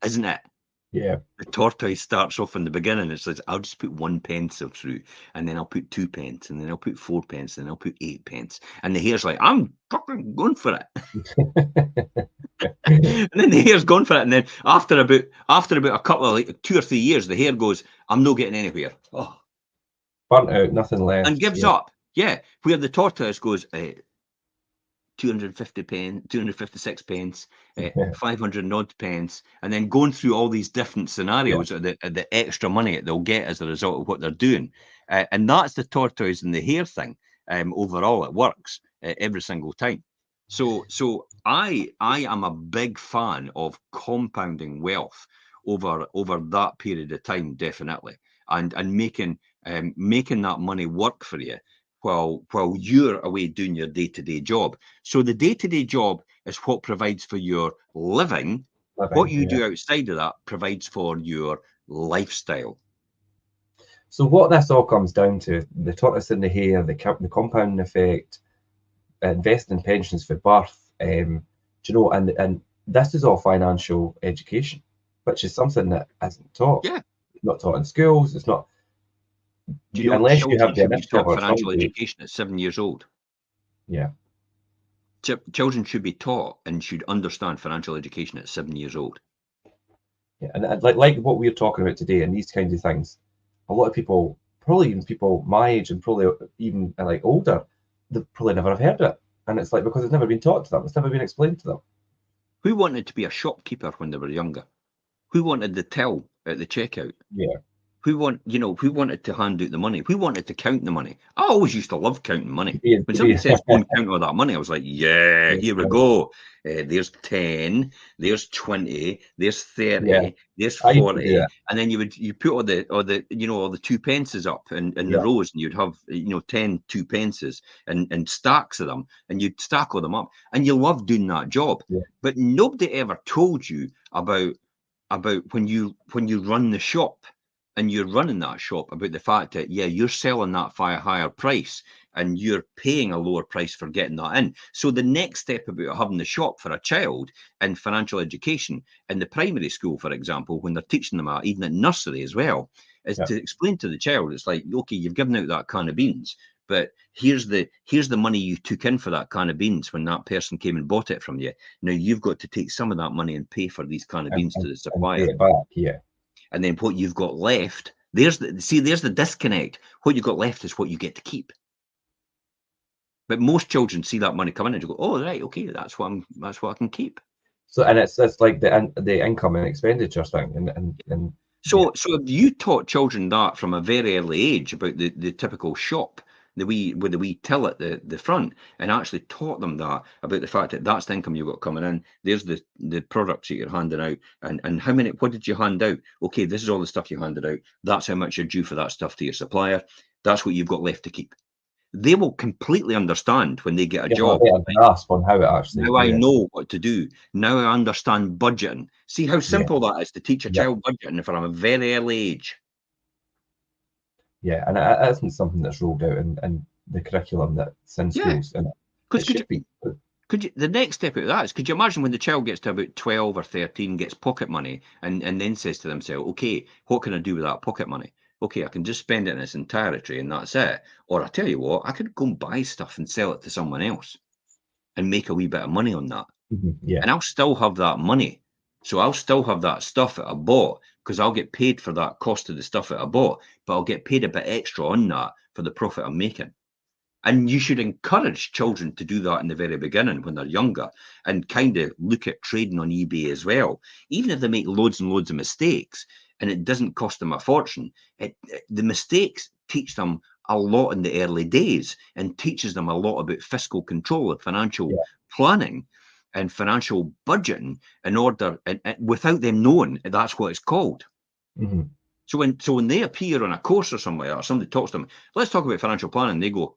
Speaker 2: isn't it?
Speaker 1: yeah.
Speaker 2: The tortoise starts off in the beginning. It says, I'll just put 1 pence through, and then I'll put 2 pence, and then I'll put 4 pence, and then I'll put 8 pence. And the hare's like, I'm fucking going for it. And then the hare's gone for it. And then after about a couple of, like, 2 or 3 years, the hare goes, I'm not getting anywhere. Oh,
Speaker 1: Burnt out, nothing left.
Speaker 2: and gives up. Yeah. Where the tortoise goes, 250 pence, 256 pence, 500 odd pence, and then going through all these different scenarios of the extra money that they'll get as a result of what they're doing. And that's the tortoise and the hare thing. Overall, it works every single time. So I am a big fan of compounding wealth over that period of time, definitely, and making that money work for you while you're away doing your day-to-day job. So the day-to-day job is what provides for your living. What you do outside of that provides for your lifestyle.
Speaker 1: So what this all comes down to, the tortoise and the hare, the compounding effect, investing in pensions for birth, and this is all financial education, which is something that isn't taught.
Speaker 2: Yeah.
Speaker 1: It's not taught in schools. It's not.
Speaker 2: Do you know
Speaker 1: unless you
Speaker 2: children
Speaker 1: have the
Speaker 2: should be
Speaker 1: initiative
Speaker 2: taught
Speaker 1: or
Speaker 2: financial
Speaker 1: somebody.
Speaker 2: education at 7 years old?
Speaker 1: Yeah.
Speaker 2: Children should be taught and should understand financial education at 7 years old.
Speaker 1: Yeah, and like what we're talking about today and these kinds of things, a lot of people, probably even people my age and probably even like older, they've probably never have heard it. And it's like, because it's never been taught to them. It's never been explained to them.
Speaker 2: Who wanted to be a shopkeeper when they were younger? Who wanted the till at the checkout?
Speaker 1: Yeah.
Speaker 2: Who wanted to hand out the money? Who wanted to count the money? I always used to love counting money. When somebody says, go and count all that money, I was like, yeah, here we go. There's 10, there's 20, there's 30, there's 40. And then you put all the 2 pences up in the rows, and you'd have 10 2 pences and stacks of them, and you'd stack all them up. And you love doing that job.
Speaker 1: Yeah.
Speaker 2: But nobody ever told you about when you run the shop. And you're running that shop, about the fact that, you're selling that for a higher price and you're paying a lower price for getting that in. So the next step about having the shop for a child in financial education in the primary school, for example, when they're teaching them that, even at nursery as well, is to explain to the child, it's like, okay, you've given out that can of beans, but here's the money you took in for that can of beans when that person came and bought it from you. Now you've got to take some of that money and pay for these can of beans to the supplier.
Speaker 1: And pay it back, yeah.
Speaker 2: And then what you've got left, there's the disconnect. What you've got left is what you get to keep. But most children see that money coming in and go, oh, right, okay, that's what I can keep.
Speaker 1: So, and it's like the income and expenditure thing, and
Speaker 2: so if you taught children that from a very early age about the typical shop, with the wee till at the front, and actually taught them that about the fact that that's the income you've got coming in. There's the products that you're handing out, and how many, what did you hand out? Okay, this is all the stuff you handed out. That's how much you're due for that stuff to your supplier. That's what you've got left to keep. They will completely understand when they get a job.
Speaker 1: Grasp on how it actually.
Speaker 2: Now I know what to do. Now I understand budgeting. See how simple that is to teach a child budgeting from a very early age.
Speaker 1: Yeah, and it isn't something that's rolled out in the curriculum that's in schools.
Speaker 2: Because the next step out of that is, could you imagine when the child gets to about 12 or 13, gets pocket money, and then says to themselves, okay, what can I do with that pocket money? Okay, I can just spend it in its entirety and that's it. Or I tell you what, I could go and buy stuff and sell it to someone else and make a wee bit of money on that. And I'll still have that money. So I'll still have that stuff that I bought, because I'll get paid for that cost of the stuff that I bought, but I'll get paid a bit extra on that for the profit I'm making. And you should encourage children to do that in the very beginning when they're younger, and kind of look at trading on eBay as well. Even if they make loads and loads of mistakes and it doesn't cost them a fortune, the mistakes teach them a lot in the early days and teaches them a lot about fiscal control and financial planning and financial budgeting, in order, and without them knowing that's what it's called. So when they appear on a course or somewhere, or somebody talks to them, let's talk about financial planning, they go,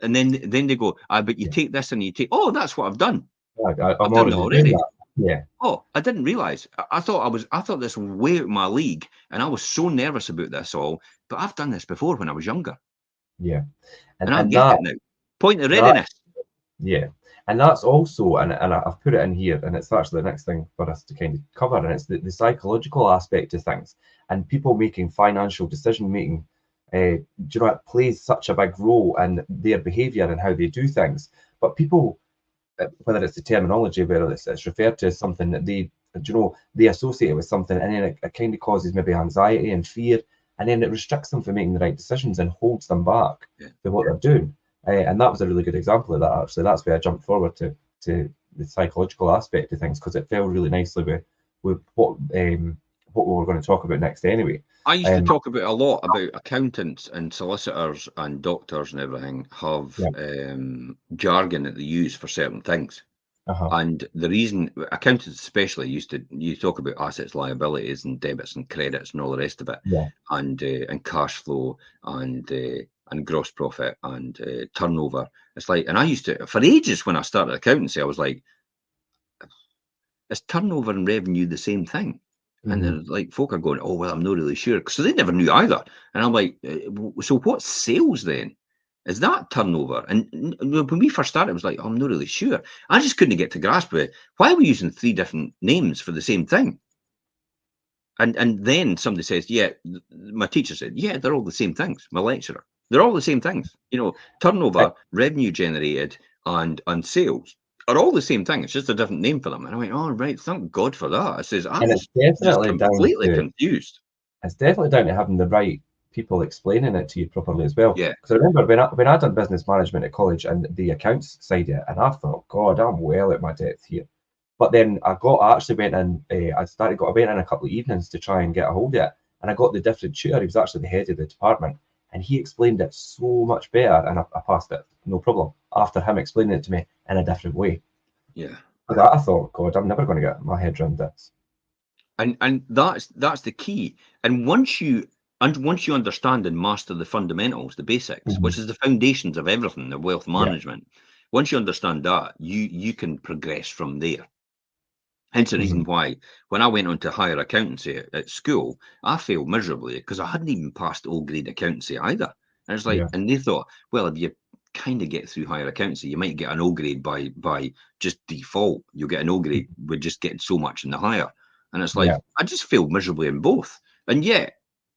Speaker 2: and then they go, but you take this and you take, oh, that's what I've done.
Speaker 1: I'm
Speaker 2: done it already.
Speaker 1: Yeah.
Speaker 2: Oh, I didn't realise. I thought this was way out of my league, and I was so nervous about this all. But I've done this before when I was younger,
Speaker 1: Yeah.
Speaker 2: and I
Speaker 1: And
Speaker 2: get
Speaker 1: that
Speaker 2: it now. Point of
Speaker 1: that
Speaker 2: readiness.
Speaker 1: yeah. And that's also, and I've put it in here, and it's actually the next thing for us to kind of cover, and it's the psychological aspect of things. And people making financial decision making, do you know, it plays such a big role in their behaviour and how they do things. But people, whether it's the terminology, whether it's referred to as something that they, you know, they associate it with something, and then it kind of causes maybe anxiety and fear, and then it restricts them from making the right decisions and holds them back
Speaker 2: Yeah.
Speaker 1: to what they're doing. And that was a really good example of that, actually. That's where I jumped forward to the psychological aspect of things, because it fell really nicely with what we were going to talk about next anyway.
Speaker 2: I used to
Speaker 1: Um,
Speaker 2: talk about a lot about accountants and solicitors and doctors and everything have
Speaker 1: yeah.
Speaker 2: jargon that they use for certain things.
Speaker 1: Uh-huh.
Speaker 2: And the reason accountants especially you talk about assets, liabilities, and debits and credits and all the rest of it,
Speaker 1: Yeah.
Speaker 2: and cash flow and gross profit and turnover. It's like, and I used to, for ages when I started accountancy, I was like, is turnover and revenue the same thing? And
Speaker 1: Hmm.
Speaker 2: then like folk are going, oh well, I'm not really sure, so they never knew either. And I'm like, so what's sales then? Is that turnover? And when we first started, it was like, oh, I'm not really sure. I just couldn't get to grasp with why are we using 3 different names for the same thing? And then somebody says, yeah, my teacher said, yeah, they're all the same things. My lecturer, they're all the same things. You know, turnover, revenue generated, and sales are all the same thing. It's just a different name for them. And I went, oh right, thank God for that. I says I
Speaker 1: And
Speaker 2: was just completely confused.
Speaker 1: it's definitely down to having the right people explaining it to you properly as well.
Speaker 2: Yeah,
Speaker 1: Because I remember when I done business management at college and the accounts side of it, and I thought, God, I'm well at my depth here. But then I actually went in. I went in a couple of evenings to try and get a hold of it, and I got the different tutor. He was actually the head of the department, and he explained it so much better, and I passed it no problem after him explaining it to me in a different way.
Speaker 2: yeah.
Speaker 1: But I thought, God, I'm never going to get my head around this.
Speaker 2: And that's the key. And once you understand and master the fundamentals, the basics,
Speaker 1: Hmm.
Speaker 2: which is the foundations of everything, the wealth
Speaker 1: Yeah.
Speaker 2: management, once you understand that, you can progress from there. Hence the
Speaker 1: Hmm.
Speaker 2: reason why when I went on to higher accountancy at school, I failed miserably because I hadn't even passed O grade accountancy either. And it's like,
Speaker 1: Yeah.
Speaker 2: and they thought, well, if you kind of get through higher accountancy, you might get an O grade by just default. You'll get an O grade with just getting so much in the higher. And it's like,
Speaker 1: Yeah.
Speaker 2: I just failed miserably in both. And yet,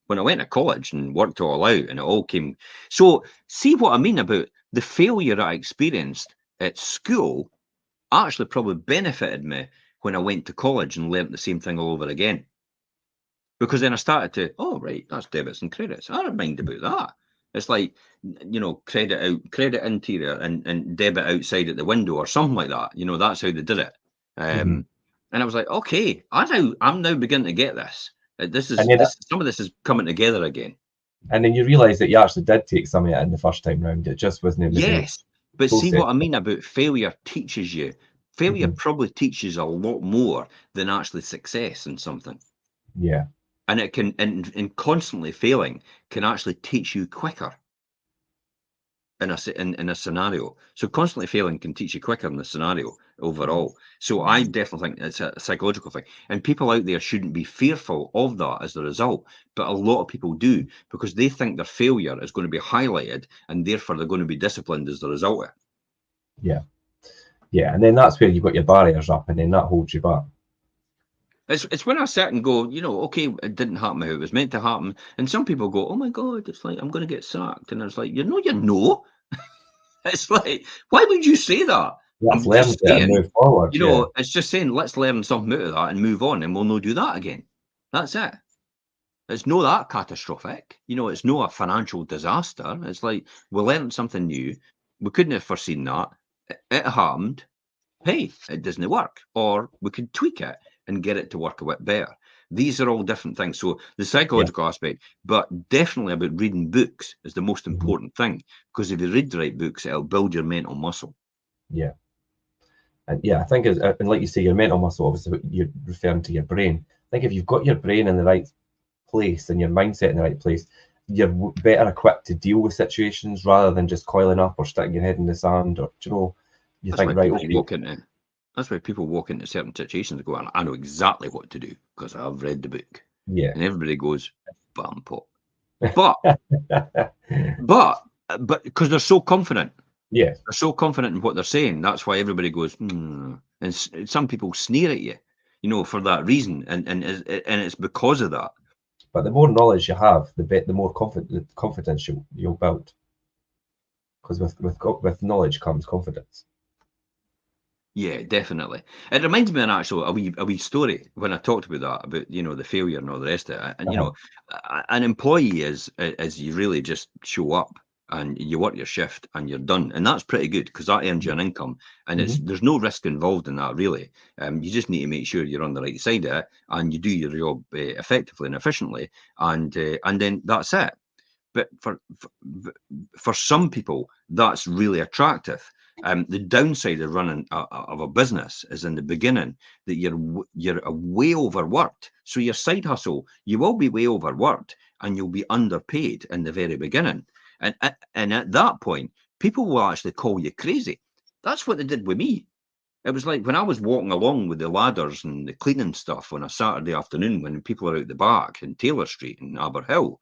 Speaker 2: when I went to college and worked it all out and it all came. So, see what I mean about the failure I experienced at school actually probably benefited me when I went to college and learnt the same thing all over again. Because then I started to, oh, right, that's debits and credits. I don't mind about that. It's like, credit out, credit interior and debit outside at the window or something like that. That's how they did it.
Speaker 1: Hmm.
Speaker 2: And I was like, okay, I'm now beginning to get this. This
Speaker 1: And
Speaker 2: is
Speaker 1: then
Speaker 2: this some of this is coming together again.
Speaker 1: And then you realise that you actually did take some of it in the first time round. It just wasn't maybe
Speaker 2: Yes, but see
Speaker 1: processed.
Speaker 2: what I mean about failure teaches you. Failure
Speaker 1: Hmm.
Speaker 2: probably teaches a lot more than actually success in something.
Speaker 1: Yeah.
Speaker 2: And it can, and constantly failing can actually teach you quicker in a scenario. So constantly failing can teach you quicker in the scenario overall. So I definitely think it's a psychological thing, and people out there shouldn't be fearful of that as the result. But a lot of people do, because they think their failure is going to be highlighted, and therefore they're going to be disciplined as the result of it.
Speaker 1: Yeah. Yeah. And then that's where you've got your barriers up, and then that holds you back.
Speaker 2: It's when I sit and go, okay, it didn't happen how it was meant to happen. And some people go, oh my God, it's like, I'm going to get sacked. And it's like, you know. It's like, why would you say that?
Speaker 1: Let's
Speaker 2: I'm
Speaker 1: learn
Speaker 2: just
Speaker 1: it and
Speaker 2: saying,
Speaker 1: move forward. Yeah.
Speaker 2: it's just saying, let's learn something out of that and move on, and we'll not do that again. That's it. It's not that catastrophic. It's not a financial disaster. It's like, we learned something new. We couldn't have foreseen that. It happened. Hey, it doesn't work. Or we could tweak it and get it to work a bit better. These are all different things. So the
Speaker 1: Yeah.
Speaker 2: psychological aspect, but definitely about reading books is the most
Speaker 1: Hmm.
Speaker 2: important thing, because if you read the right books, it'll build your mental muscle.
Speaker 1: Yeah. And yeah, I think and like you say, your mental muscle, obviously, you're referring to your brain. I think if you've got your brain in the right place and your mindset in the right place, you're better equipped to deal with situations rather than just coiling up or sticking your head in the sand, or you
Speaker 2: That's why
Speaker 1: think, right,
Speaker 2: people
Speaker 1: okay,
Speaker 2: walk into That's why people walk into certain situations and go, I know exactly what to do because I've read the book.
Speaker 1: Yeah.
Speaker 2: And everybody goes, bam pot. But because they're so confident.
Speaker 1: Yeah.
Speaker 2: They're so confident in what they're saying. That's why everybody goes, And some people sneer at you, for that reason. And it's because of that.
Speaker 1: But the more knowledge you have, the more confidence you'll build. Because with knowledge comes confidence.
Speaker 2: Yeah, definitely. It reminds me of a wee story when I talked about that, about the failure and all the rest of it. And an employee is you really just show up and you work your shift and you're done, and that's pretty good because that earns you an income, and there's no risk involved in that really. You just need to make sure you're on the right side of it and you do your job effectively and efficiently, and then that's it. But for some people, that's really attractive. The downside of running of a business is in the beginning that you're way overworked. So your side hustle, you will be way overworked and you'll be underpaid in the very beginning. And at that point, people will actually call you crazy. That's what they did with me. It was like when I was walking along with the ladders and the cleaning stuff on a Saturday afternoon when people are out the back in Taylor Street and Aberhill,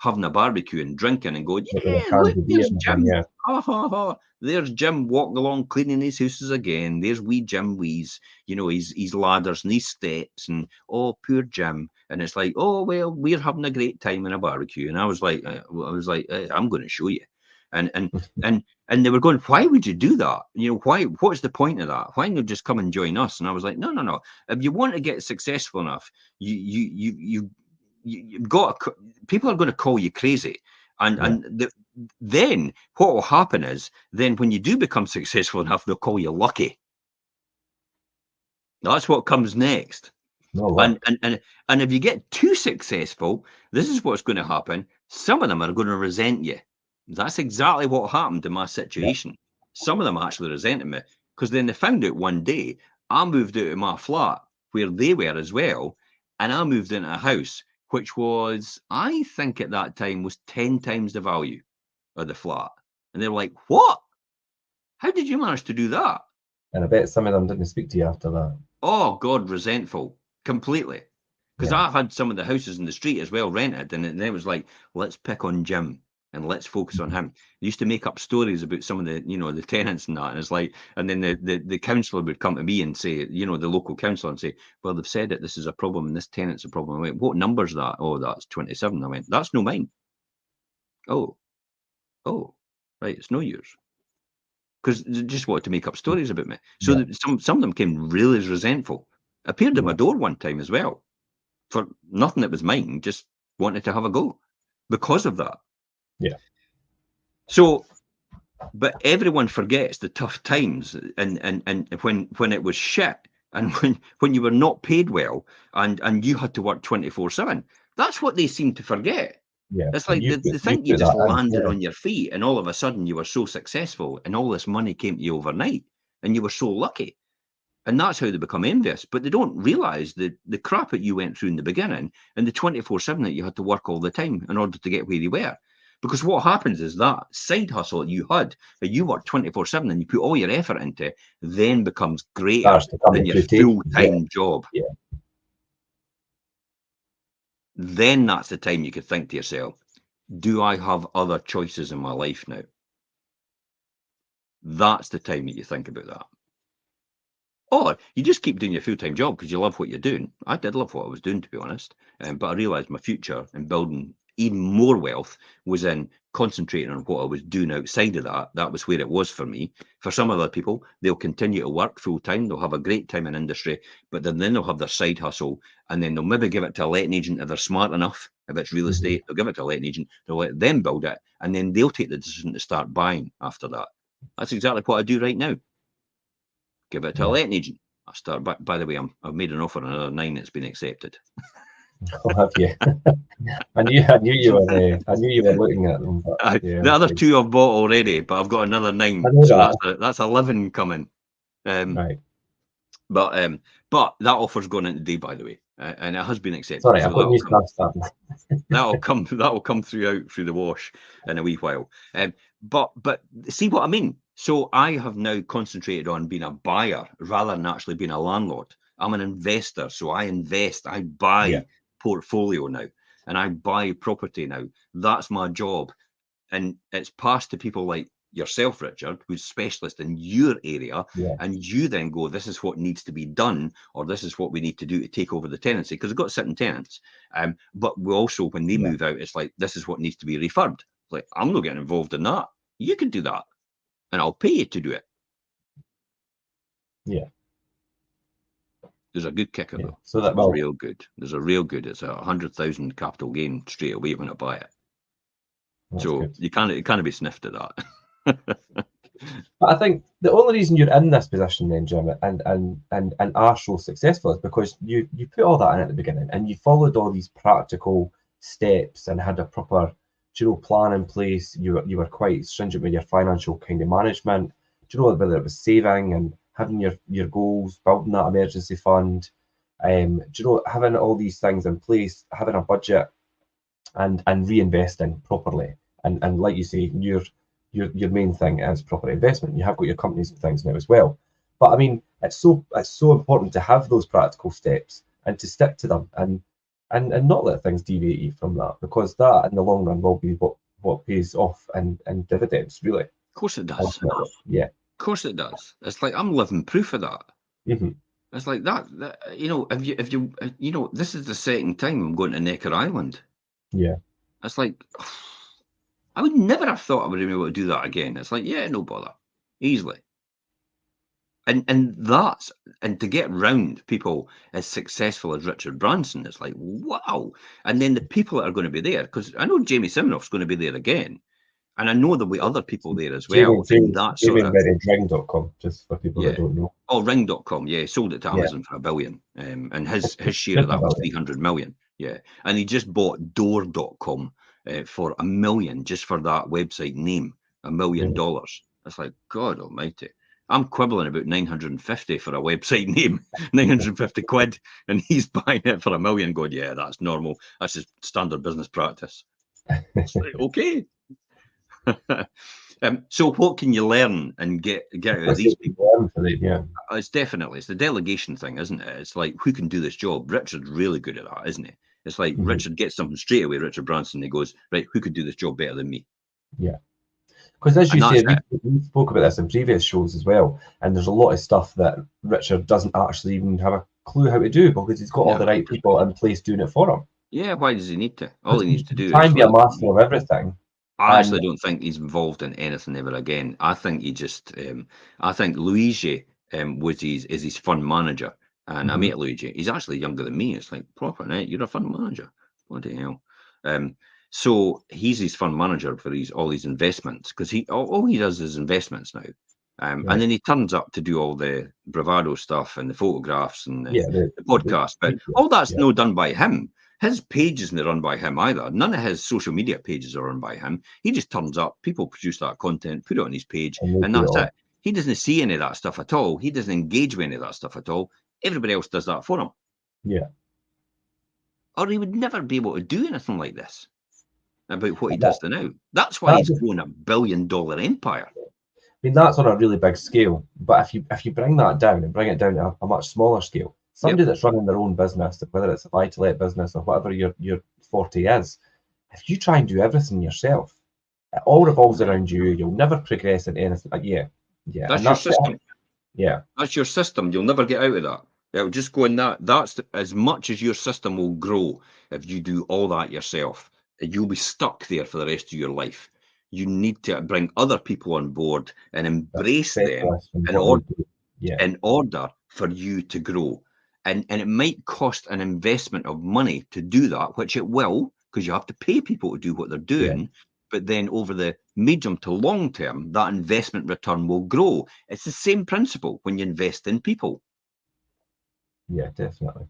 Speaker 2: having a barbecue and drinking and going,
Speaker 1: With
Speaker 2: yeah,
Speaker 1: a can
Speaker 2: look,
Speaker 1: of beer
Speaker 2: there's
Speaker 1: and
Speaker 2: Jim.
Speaker 1: yeah.
Speaker 2: Ha, ha, ha. There's Jim walking along cleaning his houses again. There's wee Jim Wees, his ladders and his steps and, oh, poor Jim. And it's like, oh, well, we're having a great time in a barbecue. And I was like, I'm going to show you. And they were going, why would you do that? Why? What's the point of that? Why not just come and join us? And I was like, no. If you want to get successful enough, you've got people are going to call you crazy, then what will happen is then when you do become successful enough, they'll call you lucky. That's what comes next.
Speaker 1: No,
Speaker 2: and if you get too successful, this is what's going to happen. Some of them are going to resent you. That's exactly what happened in my situation. Some of them actually resented me because then they found out one day I moved out of my flat where they were as well, and I moved into a house which was, I think at that time, was 10 times the value of the flat. And they were like, what? How did you manage to do that?
Speaker 1: And I bet some of them didn't speak to you after that.
Speaker 2: Oh, God, resentful. Completely. Because I had some of the houses in the street as well rented, and it was like, let's pick on Jim and let's focus on him. They used to make up stories about some of the, the tenants and that, and it's like, and then the councillor would come to me and say, the local councillor, and say, well, they've said that this is a problem and this tenant's a problem. I went, what number's that? Oh, that's 27. I went, that's no mine. Oh, right, it's no yours. Because they just wanted to make up stories about me. So some of them came really resentful. Appeared at my door one time as well. For nothing that was mine, just wanted to have a go because of that.
Speaker 1: Yeah.
Speaker 2: So, but everyone forgets the tough times and when it was shit and when you were not paid well and you had to work 24/7. That's what they seem to forget.
Speaker 1: Yeah.
Speaker 2: It's like they think you just landed on your feet and all of a sudden you were so successful and all this money came to you overnight and you were so lucky. And that's how they become envious. But they don't realise the crap that you went through in the beginning and the 24/7 that you had to work all the time in order to get where you were. Because what happens is that side hustle that you had, that you work 24/7 and you put all your effort into, then becomes greater than your full-time job.
Speaker 1: Yeah.
Speaker 2: Then that's the time you could think to yourself, do I have other choices in my life now? That's the time that you think about that. Or you just keep doing your full-time job because you love what you're doing. I did love what I was doing, to be honest. But I realised my future in building even more wealth was in concentrating on what I was doing outside of that. That was where it was for me. For some other people, they'll continue to work full-time. They'll have a great time in industry, but then they'll have their side hustle, and then they'll maybe give it to a letting agent if they're smart enough. If it's real estate, they'll give it to a letting agent. They'll let them build it, and then they'll take the decision to start buying after that. That's exactly what I do right now. Give it to a letting agent. I start. By the way, I've made an offer on another 9 that's been accepted.
Speaker 1: Oh, have you? I knew you were looking at them. But,
Speaker 2: the other 2 I've bought already, but I've got another 9. So that's 11 coming.
Speaker 1: Right.
Speaker 2: But that offer's gone in today, by the way, and it has been accepted.
Speaker 1: Sorry,
Speaker 2: so
Speaker 1: I've got new stuff.
Speaker 2: That'll come through the wash in a wee while. But see what I mean? So I have now concentrated on being a buyer rather than actually being a landlord. I'm an investor, so I invest, I buy
Speaker 1: Yeah.
Speaker 2: portfolio now, and I buy property now. That's my job. And it's passed to people like yourself, Richard, who's specialist in your area,
Speaker 1: Yeah.
Speaker 2: and you then go, this is what needs to be done, or this is what we need to do to take over the tenancy, because we've got sitting tenants. But we also, when they
Speaker 1: Yeah.
Speaker 2: move out, it's like, this is what needs to be refurbed. Like, I'm not getting involved in that. You can do that, and I'll pay you to do it.
Speaker 1: Yeah.
Speaker 2: There's a good kicker,
Speaker 1: Yeah.
Speaker 2: though.
Speaker 1: So that
Speaker 2: There's
Speaker 1: will.
Speaker 2: real good. There's a real good. It's 100,000 capital gain straight away when I buy it.
Speaker 1: That's
Speaker 2: So
Speaker 1: good.
Speaker 2: you can't be sniffed at that.
Speaker 1: But I think the only reason you're in this position then, Jim, and are so successful is because you put all that in at the beginning and you followed all these practical steps and had a proper, plan in place. You were quite stringent with your financial kind of management. Whether it was saving and having your goals, building that emergency fund, having all these things in place, having a budget and reinvesting properly. And like you say, your main thing is property investment. You have got your companies and things now as well. But I mean, it's so important to have those practical steps and to stick to them and not let things deviate you from that, because that in the long run will be what pays off and dividends, really.
Speaker 2: Of course it does.
Speaker 1: Ultimately. Yeah.
Speaker 2: Of course it does. It's like I'm living proof of that.
Speaker 1: Hmm.
Speaker 2: It's like that if you this is the second time I'm going to Necker Island.
Speaker 1: Yeah.
Speaker 2: It's like I would never have thought I would be able to do that again. It's like, yeah, no bother. Easily. And to get round people as successful as Richard Branson, it's like, wow. And then the people that are going to be there, because I know Jamie Siminoff's going to be there again. And I know there'll be other people there as well. And that sort of
Speaker 1: Ring.com, just for people that don't know.
Speaker 2: Oh, Ring.com, yeah, sold it to
Speaker 1: Yeah.
Speaker 2: Amazon for $1 billion. And his share of that was 300 million. Yeah. And he just bought Door.com for $1 million just for that website name, $1 million. It's like, God almighty. I'm quibbling about 950 for a website name, 950 quid, and he's buying it for $1 million, going, yeah, that's normal. That's just standard business practice. It's like, okay. So what can you learn and get out of these people?
Speaker 1: Yeah.
Speaker 2: It's the delegation thing, isn't it? It's like, who can do this job? Richard's really good at that, isn't he? It's like Richard gets something straight away, Richard Branson, he goes, right, who could do this job better than me?
Speaker 1: Yeah. Because as you say, we spoke about this in previous shows as well, and there's a lot of stuff that Richard doesn't actually even have a clue how to do, because he's got all the right people in place doing it for him.
Speaker 2: Yeah, why does he need to? All he needs to do is
Speaker 1: try and be a master of everything.
Speaker 2: I actually don't think he's involved in anything ever again. I think he just, I think Luigi is his fund manager, and I met Luigi. He's actually younger than me. It's like, proper, right? You're a fund manager. Bloody hell. So he's his fund manager for all these investments, because all he does is investments now. And then he turns up to do all the bravado stuff and the photographs and the podcast. But all that's no done by him. His page isn't run by him either. None of his social media pages are run by him. He just turns up, people produce that content, put it on his page, and that's it. He doesn't see any of that stuff at all. He doesn't engage with any of that stuff at all. Everybody else does that for him.
Speaker 1: Yeah.
Speaker 2: Or he would never be able to do anything like this about what he does now. That's why he's grown $1 billion empire.
Speaker 1: I mean, that's on a really big scale. But if you bring that down and bring it down to a much smaller scale, somebody that's running their own business, whether it's a buy-to-let business or whatever your forte is, if you try and do everything yourself, it all revolves around you. You'll never progress in anything. Yeah.
Speaker 2: That's your system.
Speaker 1: Yeah.
Speaker 2: That's your system. You'll never get out of that. It'll just go in that. That's as much as your system will grow if you do all that yourself. You'll be stuck there for the rest of your life. You need to bring other people on board and embrace them in order for you to grow. And it might cost an investment of money to do that, which it will, because you have to pay people to do what they're doing. Yeah. But then over the medium to long term, that investment return will grow. It's the same principle when you invest in people.
Speaker 1: Yeah, definitely.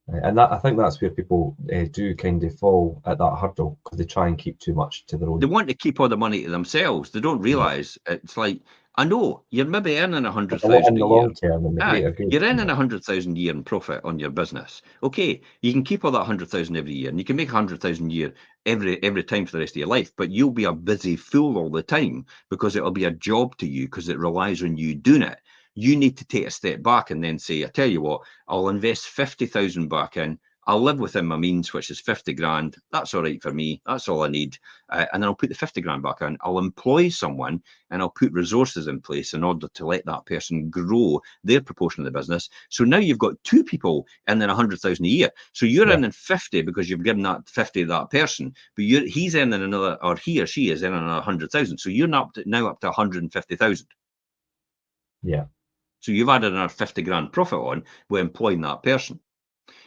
Speaker 1: And I think that's where people do kind of fall at that hurdle, because they try and keep too much to their own.
Speaker 2: They want to keep all the money to themselves. They don't realise it's like, I know you're maybe earning
Speaker 1: But
Speaker 2: 100,000
Speaker 1: in
Speaker 2: a
Speaker 1: the
Speaker 2: year.
Speaker 1: long term, in the
Speaker 2: Aye,
Speaker 1: greater good.
Speaker 2: you're earning 100,000 a year in profit on your business. Okay, you can keep all that 100,000 every year, and you can make 100,000 a year every time for the rest of your life. But you'll be a busy fool all the time because it'll be a job to you because it relies on you doing it. You need to take a step back and then say, I tell you what, I'll invest 50,000 back in. I'll live within my means, which is 50 grand. That's all right for me. That's all I need. And then I'll put the 50 grand back in. I'll employ someone and I'll put resources in place in order to let that person grow their proportion of the business. So now you've got two people earning 100,000 a year. So you're earning 50 because you've given that 50 to that person, but he's earning another, or he or she is earning another 100,000. So you're now up to 150,000.
Speaker 1: Yeah.
Speaker 2: So you've added another 50 grand profit on with employing that person.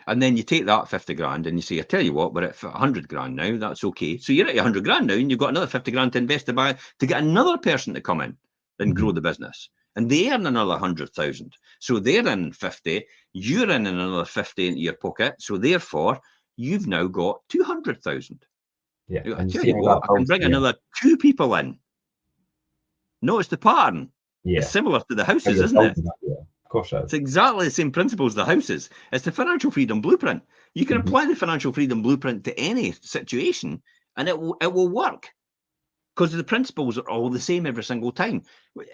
Speaker 2: And then you take that 50 grand and you say, I tell you what, we're at 100 grand now. That's okay. So you're at 100 grand now and you've got another 50 grand to invest to get another person to come in and grow the business. And they earn another 100,000. So they're in 50, you're in another 50 into your pocket. So therefore, you've now got 200,000.
Speaker 1: Yeah.
Speaker 2: I
Speaker 1: And you
Speaker 2: tell
Speaker 1: see
Speaker 2: you
Speaker 1: how
Speaker 2: what,
Speaker 1: that
Speaker 2: I can
Speaker 1: builds.
Speaker 2: bring
Speaker 1: Yeah.
Speaker 2: another two people in. Notice the pattern.
Speaker 1: Yeah.
Speaker 2: It's similar to the
Speaker 1: How
Speaker 2: houses,
Speaker 1: you're
Speaker 2: isn't it?
Speaker 1: building that, yeah. Of course it
Speaker 2: It's
Speaker 1: is.
Speaker 2: exactly the same principle as the houses. It's the financial freedom blueprint. You can apply the financial freedom blueprint to any situation and it will work because the principles are all the same every single time.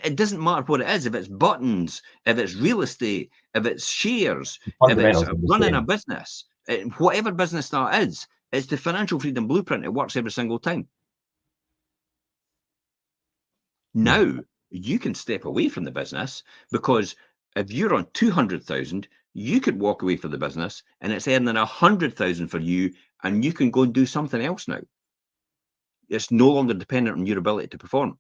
Speaker 2: It doesn't matter what it is, if it's buttons, if it's real estate, if it's shares,
Speaker 1: The
Speaker 2: if it's
Speaker 1: fundamentals are the
Speaker 2: running a
Speaker 1: same.
Speaker 2: business, whatever business that is, it's the financial freedom blueprint. It works every single time.
Speaker 1: Yeah.
Speaker 2: Now you can step away from the business because if you're on 200,000, you could walk away from the business and it's earning 100,000 for you, and you can go and do something else now. It's no longer dependent on your ability to perform.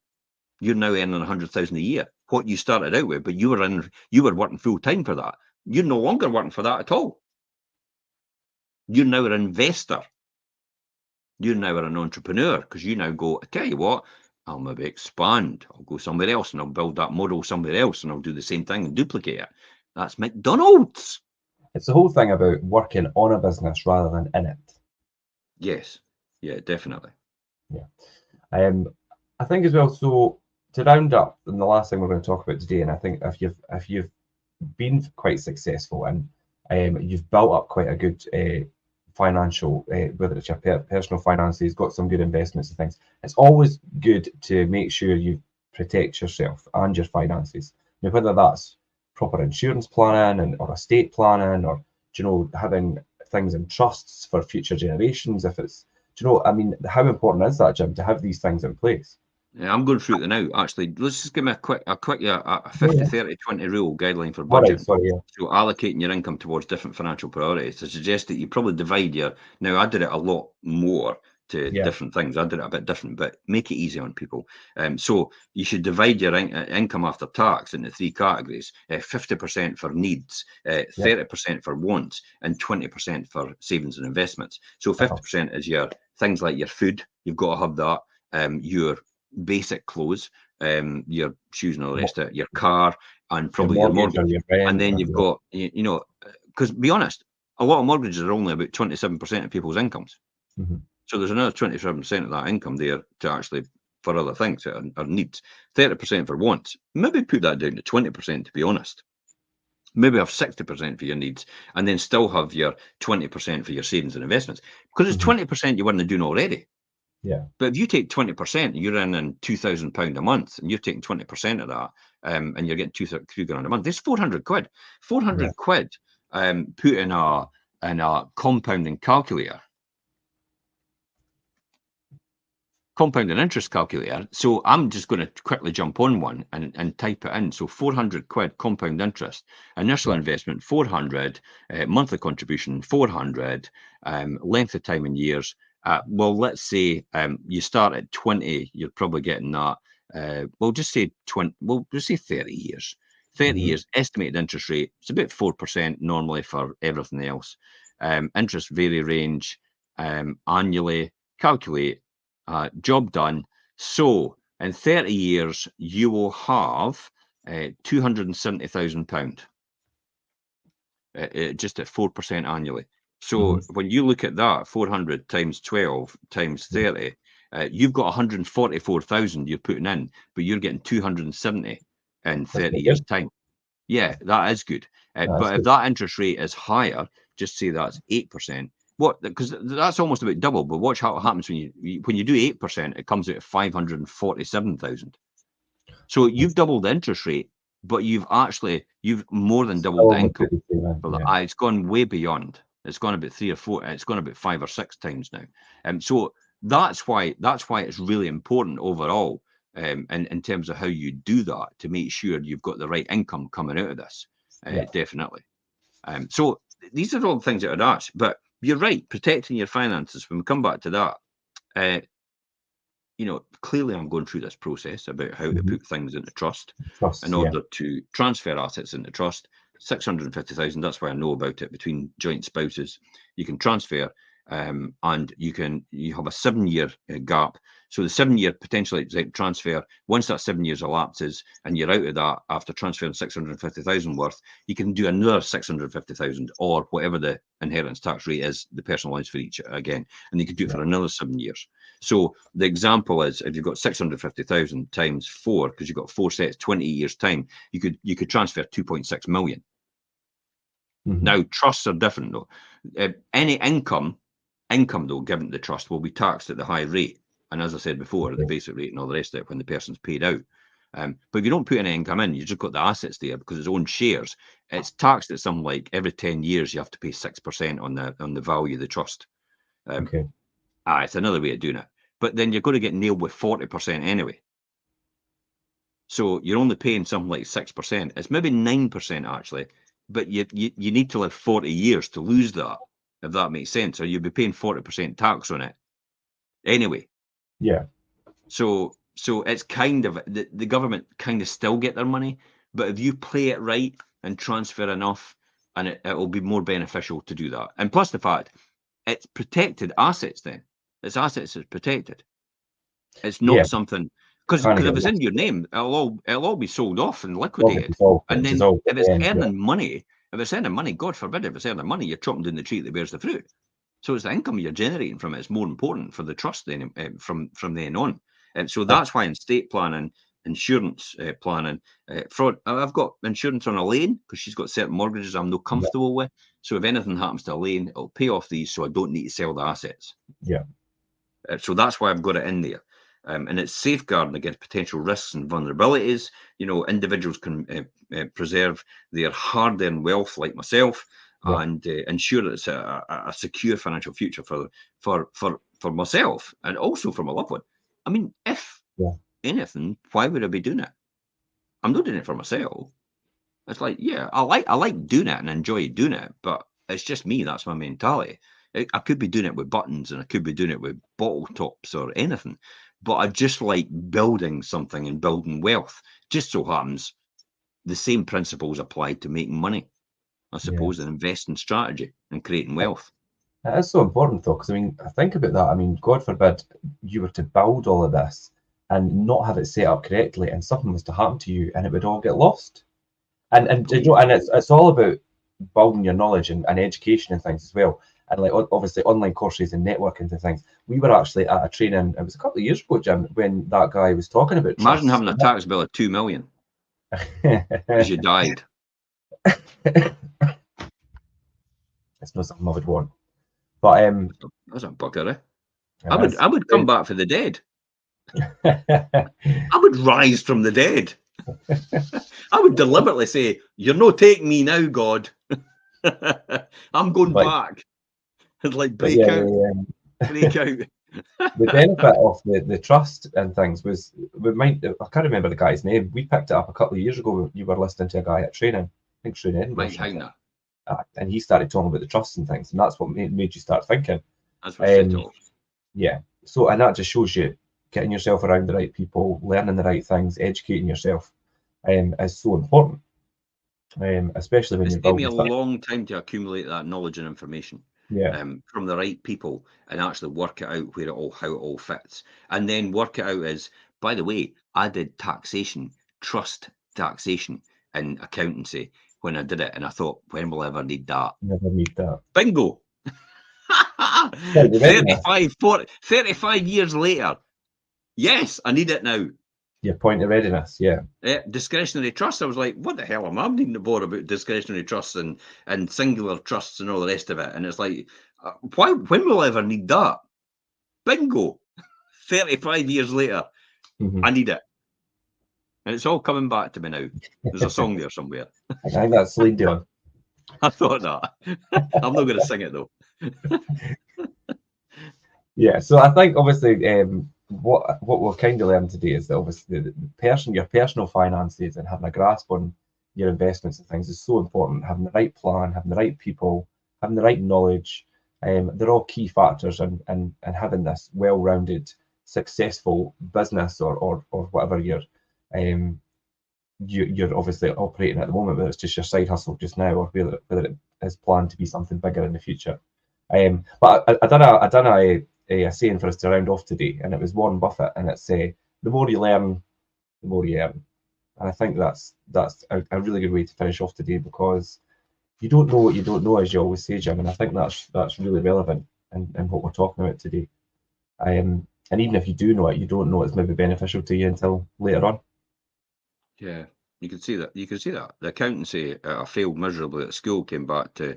Speaker 2: You're now earning 100,000 a year. What you started out with, but you were working full time for that. You're no longer working for that at all. You're now an investor. You're now an entrepreneur because you now go, I tell you what, I'll maybe expand. I'll go somewhere else and I'll build that model somewhere else and I'll do the same thing and duplicate it. That's McDonald's.
Speaker 1: It's the whole thing about working on a business rather than in it.
Speaker 2: Yes. Yeah, definitely.
Speaker 1: Yeah. I think as well, so to round up, and the last thing we're going to talk about today, and I think if you've been quite successful and you've built up quite a good financial, whether it's your personal finances, got some good investments and things, it's always good to make sure you protect yourself and your finances. Now, whether that's proper insurance planning or estate planning, or having things in trusts for future generations, if it's I mean, how important is that, Jim, to have these things in place?
Speaker 2: Yeah, I'm going through it now. Actually, let's just give me a 50, 30, 20 rule guideline for
Speaker 1: All right,
Speaker 2: budgeting.
Speaker 1: sorry, yeah.
Speaker 2: So allocating your income towards different financial priorities. I suggest that you probably divide now I did it a lot more to
Speaker 1: Yeah.
Speaker 2: different things. I did it a bit different, but make it easy on people. So you should divide your income after tax into three categories: 50% for needs, 30% for wants, and 20% for savings and investments. So 50% is your things like your food. You've got to have that. Your basic clothes, your shoes and all the rest of it, your car, and probably your mortgage.
Speaker 1: Or your rent,
Speaker 2: And then you've got, because be honest, a lot of mortgages are only about 27% of people's incomes. So there's another 27% of that income there to actually for other things or needs. 30% for wants. Maybe put that down to 20%, to be honest. Maybe have 60% for your needs, and then still have your 20% for your savings and investments. Because it's 20% you weren't doing already.
Speaker 1: Yeah.
Speaker 2: But if you take 20%, you're earning £2,000 a month, and you're taking 20% of that, and you're getting £2,000 a month. There's 400 quid. 400 quid put in a compounding calculator. Compounding interest calculator. So I'm just going to quickly jump on one and type it in. So 400 quid compound interest, initial investment 400, monthly contribution 400, length of time in years. Well, let's say you start at 20, you're probably getting that. We'll just say 20. We'll just say 30 years. 30 years estimated interest rate. It's about 4% normally for everything else. Interest vary range annually. Calculate. Job done. So in 30 years, you will have £270,000 just at 4% annually. So when you look at that, 400 times 12 times 30, you've got 144,000 you're putting in, but you're getting 270. in
Speaker 1: That's
Speaker 2: 30
Speaker 1: quite
Speaker 2: years'
Speaker 1: good.
Speaker 2: time. Yeah, that is good.
Speaker 1: That's
Speaker 2: But if
Speaker 1: good.
Speaker 2: that interest rate is higher, just say that's 8%. What? Because that's almost about double. But watch how it happens when you do 8%, it comes out at 547,000. So you've doubled the interest rate, but you've more than doubled
Speaker 1: Still
Speaker 2: the
Speaker 1: almost
Speaker 2: income.
Speaker 1: 50%,
Speaker 2: For
Speaker 1: yeah.
Speaker 2: it's gone way beyond. It's gone about 3 or 4. It's gone about 5 or 6 times now. So that's why it's really important overall, in terms of how you do that, to make sure you've got the right income coming out of this.
Speaker 1: Yeah.
Speaker 2: Definitely. So these are all things that are asked. But you're right, protecting your finances. When we come back to that, clearly I'm going through this process about how to put things into trust in
Speaker 1: Trust, yeah.
Speaker 2: order to transfer assets into trust. 650,000, that's why I know about it, between joint spouses. You can transfer, and you have a 7-year gap. So the 7-year potentially transfer, once that 7 years elapses and you're out of that after transferring 650,000 worth, you can do another 650,000 or whatever the inheritance tax rate is, the personalised for each again, and you can do it for another 7 years. So the example is, if you've got 650,000 times 4, because you've got 4 sets, 20 years time, you could transfer 2.6 million. Now, trusts are different though. Any income though, given to the trust, will be taxed at the high rate. And as I said before, the basic rate and all the rest of it when the person's paid out. But if you don't put any income in, you just got the assets there because it's own shares. It's taxed at something like every 10 years you have to pay 6% on the value of the trust. It's another way of doing it. But then you're going to get nailed with 40% anyway. So you're only paying something like 6%. It's maybe 9% actually, but you need to live 40 years to lose that, if that makes sense. Or you'll be paying 40% tax on it anyway.
Speaker 1: Yeah.
Speaker 2: So it's kind of, the government kind of still get their money, but if you play it right and transfer enough, and it will be more beneficial to do that. And plus the fact, it's protected assets then. It's assets that's protected. It's not something, because if it's in your name, it'll all be sold off and liquidated. And then if it's earning money, God forbid, if it's earning money, you're chopping down the tree that bears the fruit. So it's the income you're generating from it is more important for the trust then, from then on. And so that's why in estate planning, insurance planning, fraud. I've got insurance on Elaine because she's got certain mortgages I'm not comfortable with. So if anything happens to Elaine, it'll pay off these, so I don't need to sell the assets.
Speaker 1: Yeah.
Speaker 2: So that's why I've got it in there. And it's safeguarding against potential risks and vulnerabilities. Individuals can preserve their hard-earned wealth, like myself, and ensure that it's a secure financial future for myself and also for my loved one. I mean, if anything, why would I be doing it? I'm not doing it for myself. It's like, I like doing it and enjoy doing it, but it's just me. That's my mentality. I could be doing it with buttons and I could be doing it with bottle tops or anything, but I just like building something and building wealth. Just so happens the same principles apply to making money, I suppose, and investing strategy and creating wealth.
Speaker 1: That is so important though, because I think about that. I mean, God forbid you were to build all of this and not have it set up correctly, and something was to happen to you, and it would all get lost. And it's all about building your knowledge and education and things as well. And like obviously online courses and networking and things. We were actually at a training, it was a couple of years ago, Jim, when that guy was talking about
Speaker 2: Imagine
Speaker 1: trusts.
Speaker 2: having a tax bill of 2 million because you died.
Speaker 1: It's not something I would want. But
Speaker 2: that's a bugger, eh? I would come back for the dead. I would rise from the dead. I would deliberately say, "You're not taking me now, God. I'm going back." I'd like break out.
Speaker 1: The benefit of the trust and things was, I can't remember the guy's name. We picked it up a couple of years ago. You were listening to a guy at training, I think training Edinburgh. And he started talking about the trusts and things, and that's what made you start thinking.
Speaker 2: That's what set off.
Speaker 1: Yeah. So, and that just shows you getting yourself around the right people, learning the right things, educating yourself, is so important. Especially when
Speaker 2: it's
Speaker 1: you're
Speaker 2: taken me
Speaker 1: building
Speaker 2: a long time to accumulate that knowledge and information. From the right people, and actually work it out how it all fits, and then work it out as, by the way, I did trust taxation in accountancy when I did it, and I thought, when will I ever need that?
Speaker 1: Never need that.
Speaker 2: Bingo. 35 years later, yes, I need it now.
Speaker 1: Your point of readiness, yeah.
Speaker 2: Discretionary trusts. I was like, what the hell am I needing to bore about discretionary trusts and singular trusts and all the rest of it? And it's like, when will I ever need that? Bingo! 35 years later, I need it. And it's all coming back to me now. There's a song there somewhere.
Speaker 1: I think that's Celine Dion.
Speaker 2: I thought that. I'm not going to sing it though.
Speaker 1: Yeah, so I think obviously what we've kind of learned today is that obviously your personal finances and having a grasp on your investments and things is so important. Having the right plan, having the right people, having the right knowledge, they're all key factors and having this well-rounded, successful business or whatever you're obviously operating at the moment, whether it's just your side hustle just now or whether it is planned to be something bigger in the future. But I done a saying for us to round off today, and it was Warren Buffett, and it's the more you learn, the more you earn. And I think that's a really good way to finish off today, because you don't know what you don't know, as you always say, Jim, and I think that's really relevant in what we're talking about today. And even if you do know it, you don't know it's maybe beneficial to you until later on.
Speaker 2: Yeah, you can see that. The accountancy I failed miserably at school came back to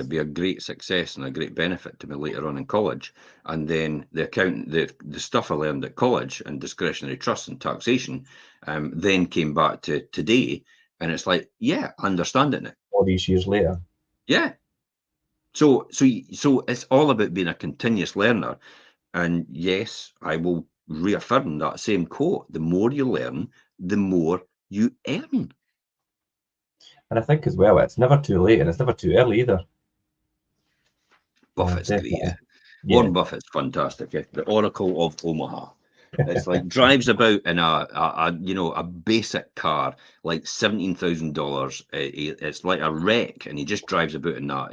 Speaker 2: be a great success and a great benefit to me later on in college. And then the stuff I learned at college and discretionary trusts and taxation then came back to today, and it's like, yeah, I understand it now.
Speaker 1: All these years later.
Speaker 2: Yeah. So it's all about being a continuous learner. And yes, I will reaffirm that same quote: the more you learn, the more you earn.
Speaker 1: And I think as well, it's never too late and it's never too early either.
Speaker 2: Buffett's great.
Speaker 1: Yeah.
Speaker 2: Warren Buffett's fantastic. The Oracle of Omaha. It's like drives about in a basic car, like $17,000. It's like a wreck, and he just drives about in that.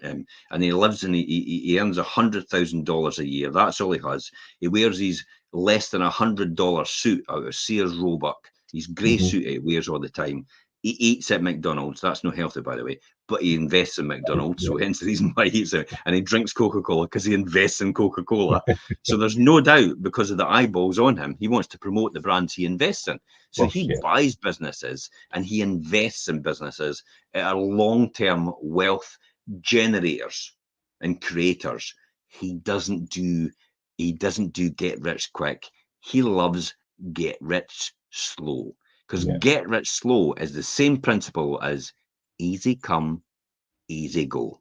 Speaker 2: And he lives in he earns $100,000 a year. That's all he has. He wears his less than $100 suit out of Sears Roebuck. His grey suit he wears all the time. He eats at McDonald's. That's not healthy, by the way, but he invests in McDonald's. So hence the reason why he eats it. And he drinks Coca-Cola because he invests in Coca-Cola. So there's no doubt, because of the eyeballs on him, he wants to promote the brands he invests in. So he buys businesses and he invests in businesses that are long-term wealth generators and creators. He doesn't do get rich quick. He loves get rich slow. Because get rich slow is the same principle as easy come, easy go.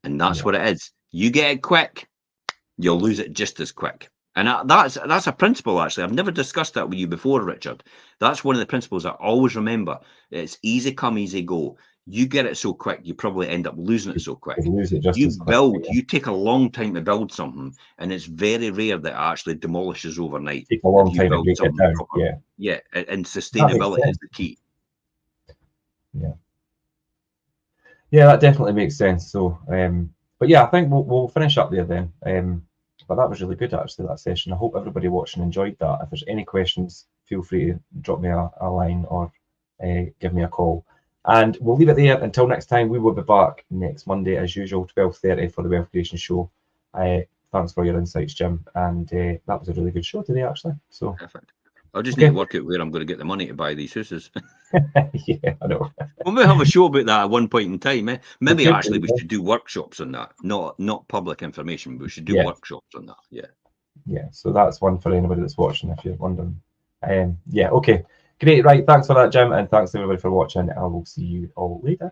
Speaker 2: And that's what it is. You get it quick, you'll lose it just as quick. And that's a principle, actually. I've never discussed that with you before, Richard. That's one of the principles I always remember. It's easy come, easy go. You get it so quick, you probably end up losing it so quick. You take a long time to build something, and it's very rare that it actually demolishes overnight.
Speaker 1: Take a long time to break it down.
Speaker 2: Yeah, and sustainability is the key.
Speaker 1: Yeah, that definitely makes sense. So, but yeah, I think we'll finish up there then. But that was really good, actually, that session. I hope everybody watching enjoyed that. If there's any questions, feel free to drop me a line or give me a call. And we'll leave it there until next time. We will be back next Monday as usual, 12:30 for the Wealth Creation Show. Thanks for your insights, Jim. And that was a really good show today, actually. So
Speaker 2: perfect. I just need to work out where I'm going to get the money to buy these houses.
Speaker 1: Yeah, I know.
Speaker 2: We may have a show about that at one point in time. Maybe we should do workshops on that. Not public information, but we should do workshops on that.
Speaker 1: Yeah, so that's one for anybody that's watching, if you're wondering. Okay. Great, right. Thanks for that, Jim, and thanks everybody for watching. I will see you all later.